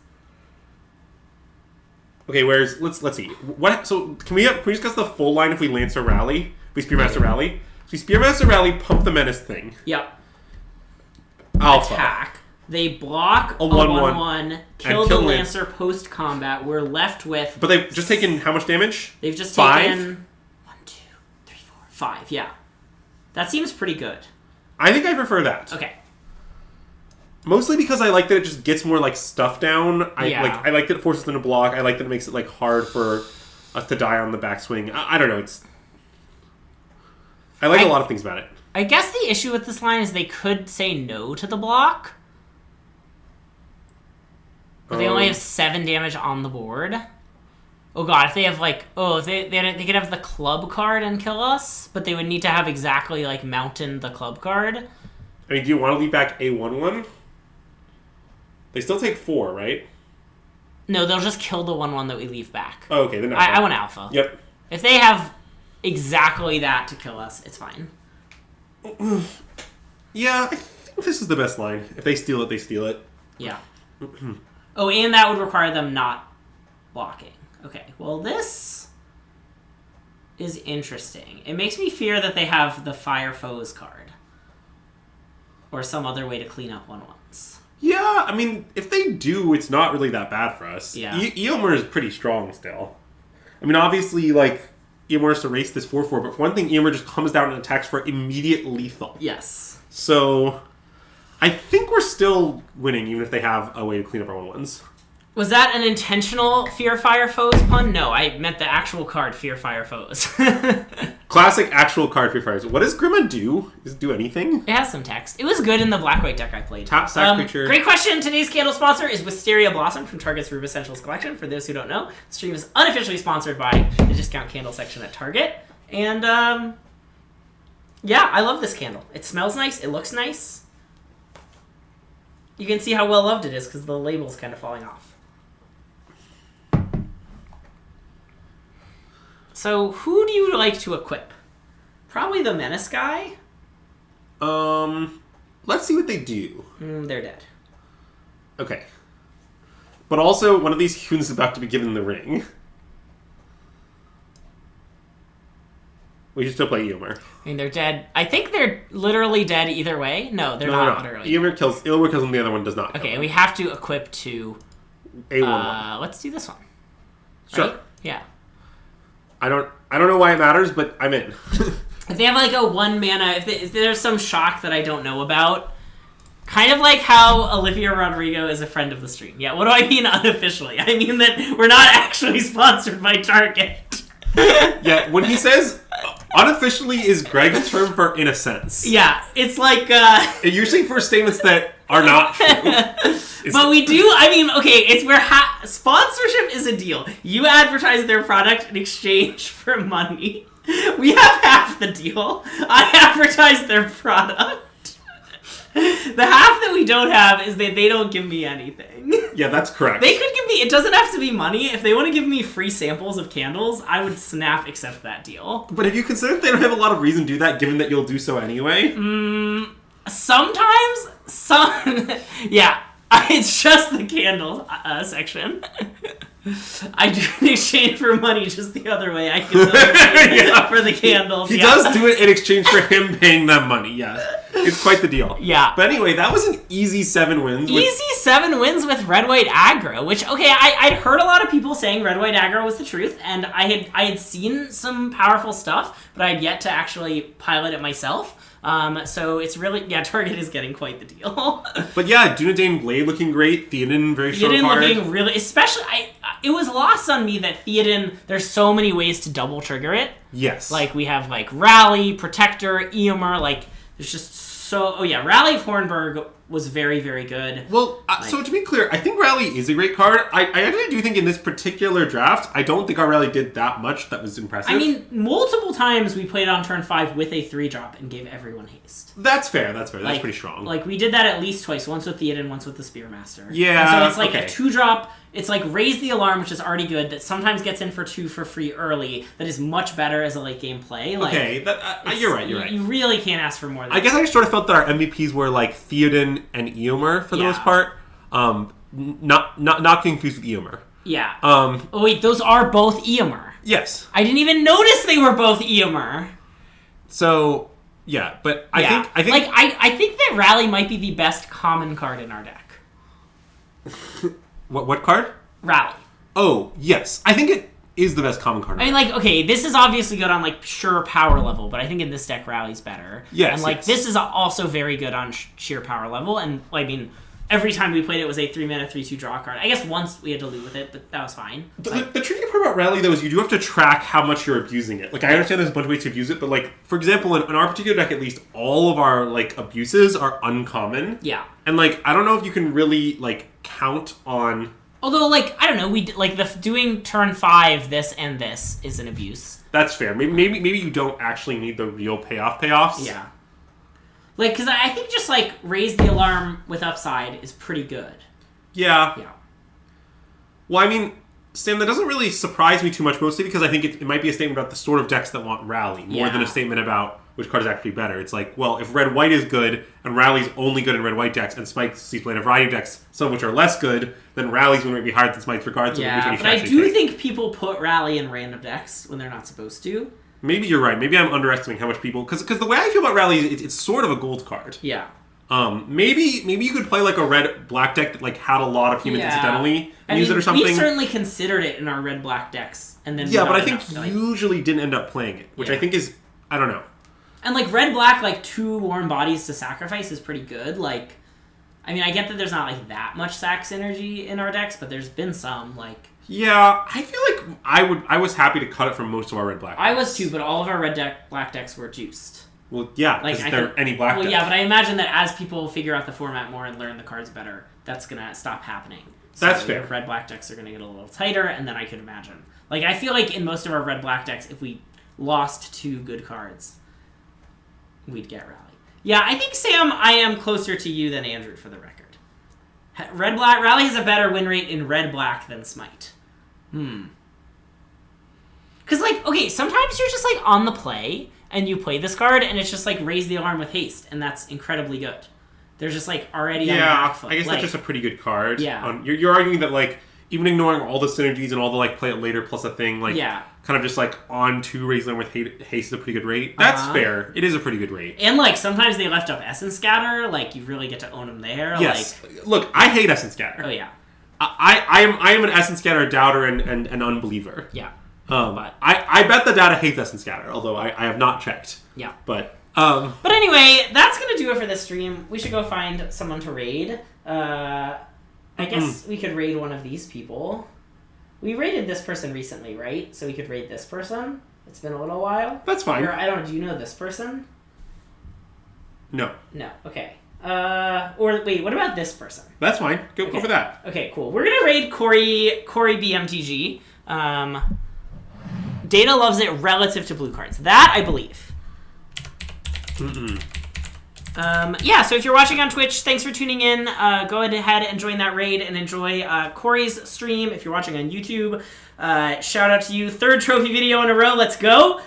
Okay, where's... Let's see. What? So, can we discuss the full line if we Lancer Rally? We Spearmaster Rally? So we Spearmaster Rally, pump the Menace thing. Yep. Alpha. Attack. They block a 1/1, kill the Lancer post-combat. We're left with... But they've just taken how much damage? They've just 5? taken... 1, 2, 3, 4, 5, yeah. That seems pretty good. I think I prefer that. Okay. Mostly because I like that it just gets more, like, stuff down. I like that it forces them to block. I like that it makes it, like, hard for us to die on the backswing. I don't know, I like a lot of things about it. I guess the issue with this line is they could say no to the block. But they only have 7 damage on the board. Oh god, if they have like... Oh, they could have the club card and kill us, but they would need to have exactly like Mountain the club card. I mean, do you want to leave back a 1/1? They still take 4, right? No, they'll just kill the 1/1 that we leave back. Oh, okay, then I want Alpha. Yep. If they have exactly that to kill us, it's fine. Yeah, I think this is the best line. If they steal it, they steal it. Yeah. Oh, and that would require them not blocking. Okay, well this is interesting. It makes me fear that they have the Fire Foes card. Or some other way to clean up 1/1s. Yeah, I mean, if they do, it's not really that bad for us. Yeah. Eomer is pretty strong still. I mean, obviously, like, Eomer to erase this 4/4, but for one thing, Eomer just comes down and attacks for immediate lethal. Yes. So, I think we're still winning, even if they have a way to clean up our 1/1s. Was that an intentional Fear Fire Foes pun? No, I meant the actual card Fear Fire Foes. Classic actual card Fear Fires. What does Grima do? Does it do anything? It has some text. It was good in the black-white deck I played. Tap sack creature. Great question. Today's candle sponsor is Wisteria Blossom from Target's Rube Essentials collection. For those who don't know, the stream is unofficially sponsored by the discount candle section at Target. And, yeah, I love this candle. It smells nice. It looks nice. You can see how well loved it is because the label's kind of falling off. So, who do you like to equip? Probably the Menace guy? Let's see what they do. They're dead. Okay. But also, one of these humans is about to be given the ring. We should still play Eomer. I mean, they're dead. I think they're literally dead either way. No, they're not literally. Eomer kills him, the other one does not. Okay, we have to equip to... A1/1. Let's do this one. Sure. Right? Yeah. I don't know why it matters, but I'm in. If they have like a 1 mana, if there's some shock that I don't know about, kind of like how Olivia Rodrigo is a friend of the stream. Yeah, what do I mean unofficially? I mean that we're not actually sponsored by Target. Yeah, when he says unofficially is Greg's term for in a sense. Yeah, it's like... usually for statements that are not true. But we do, I mean, okay, it's where sponsorship is a deal. You advertise their product in exchange for money. We have half the deal. I advertise their product. The half that we don't have is that they don't give me anything. Yeah, that's correct. They could give me, it doesn't have to be money. If they want to give me free samples of candles, I would snap accept that deal. But have you considered they don't have a lot of reason to do that, given that you'll do so anyway? Sometimes, yeah. It's just the candle section. I do in exchange for money just the other way. I give them for the candles. He does do it in exchange for him paying them money, yeah. It's quite the deal. Yeah. But anyway, that was an easy 7 wins. Easy 7 wins with red-white aggro, which, okay, I'd heard a lot of people saying red-white aggro was the truth, and I had seen some powerful stuff, but I had yet to actually pilot it myself. So it's really, yeah, Target is getting quite the deal. But yeah, Dunedain Blade looking great. Theodin, very strong card. Theodin looking really, especially, it was lost on me that Theodin, there's so many ways to double trigger it. Yes. Like, we have, like, Rally, Protector, Eomer, like, there's just so, oh yeah, Rally of Hornburg was very, very good. Well, so to be clear, I think Rally is a great card. I actually do think in this particular draft, I don't think our Rally did that much that was impressive. I mean, multiple times we played on turn 5 with a 3-drop and gave everyone haste. That's fair. That's pretty strong. Like, we did that at least twice. Once with Theodin, once with the Spearmaster. Yeah, and so it's like a 2-drop. It's like Raise the Alarm, which is already good, that sometimes gets in for 2 for free early, that is much better as a late game play. Like, okay, you're right. You really can't ask for more than that. I guess I just sort of felt that our MVPs were like Theodin and Eomer for the most part. Not confused with Eomer. Yeah. Oh wait, those are both Eomer. Yes. I didn't even notice they were both Eomer. So yeah, but I think I think that Rally might be the best common card in our deck. What card? Rally. Oh, yes. I think it is the best common card. I mean, like, okay, this is obviously good on, like, sheer power level, but I think in this deck, Rally's better. Yes. And, like, this is also very good on sheer power level, and, I mean, every time we played it was a 3-mana, 3/2 draw card. I guess once we had to lose with it, but that was fine. The tricky part about Rally, though, is you do have to track how much you're abusing it. Like, I understand there's a bunch of ways to abuse it, but, like, for example, in our particular deck, at least, all of our, like, abuses are uncommon. Yeah. And, like, I don't know if you can really, like, count on... Although, like, I don't know, doing turn 5, this and this is an abuse. That's fair. Maybe you don't actually need the real payoffs. Yeah. Like, because I think just, like, Raise the Alarm with upside is pretty good. Yeah. Yeah. Well, I mean, Sam, that doesn't really surprise me too much, mostly because I think it might be a statement about the sort of decks that want Rally, more than a statement about which card is actually better. It's like, well, if red-white is good, and Rally's only good in red-white decks, and Smite sees playing a variety of decks, some of which are less good, then Rally's going to be higher than Smite's regardless of which one you should actually but I do take. think people put Rally in random decks when they're not supposed to. Maybe you're right. Maybe I'm underestimating how much people... Because the way I feel about Rally is it's sort of a gold card. Yeah. Maybe you could play like a red-black deck that like had a lot of humans incidentally and use it or something. We certainly considered it in our red-black decks, and then but I think usually didn't end up playing it, which I think is, I don't know. And like red-black, like 2 warm bodies to sacrifice is pretty good. Like, I mean, I get that there's not like that much sack synergy in our decks, but there's been some like. Yeah, I feel like I was happy to cut it from most of our red-black decks. I was too, but all of our black decks were juiced. Well, yeah, because there any black decks. Yeah, but I imagine that as people figure out the format more and learn the cards better, that's going to stop happening. So that's fair. Red-black decks are going to get a little tighter, and then I could imagine. Like, I feel like in most of our red-black decks, if we lost 2 good cards, we'd get Rally. Yeah, I think, Sam, I am closer to you than Andrew, for the record. Red-black, Rally has a better win rate in red-black than Smite. Because, like, okay, sometimes you're just, like, on the play, and you play this card, and it's just, like, raise the alarm with haste, and that's incredibly good. They're just, like, already on the back foot. I guess that's just a pretty good card. Yeah. You're arguing that, like, even ignoring all the synergies and all the, like, play it later plus a thing, like, kind of just, like, on 2 raise the alarm with haste is a pretty good rate. That's fair. It is a pretty good rate. And, like, sometimes they left up Essence Scatter. Like, you really get to own them there. Yes. Like, look, I hate Essence Scatter. Oh, yeah. I am an Essence Scatter doubter and an unbeliever. Yeah. But I bet the data hates Essence Scatter, although I have not checked. Yeah. But anyway, that's going to do it for this stream. We should go find someone to raid. I guess we could raid one of these people. We raided this person recently, right? So we could raid this person. It's been a little while. That's fine. Do you know this person? No. No, okay. Or wait, what about this person? That's fine. Go for that. Okay, cool. We're going to raid Corey BMTG. Data loves it relative to blue cards. That, I believe. So if you're watching on Twitch, thanks for tuning in. Go ahead and join that raid and enjoy Corey's stream. If you're watching on YouTube, shout out to you. 3rd trophy video in a row. Let's go.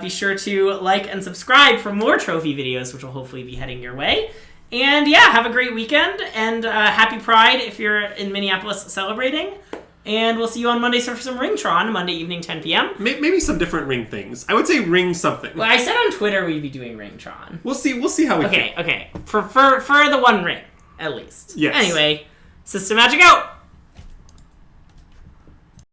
Be sure to like and subscribe for more trophy videos, which will hopefully be heading your way. And yeah, have a great weekend. And happy Pride if you're in Minneapolis celebrating. And we'll see you on Monday for some Ringtron, Monday evening, 10 p.m. Maybe some different ring things. I would say ring something. Well, I said on Twitter we'd be doing Ringtron. We'll see how we feel. Okay. For the one ring, at least. Yes. Anyway, SystemMagic out!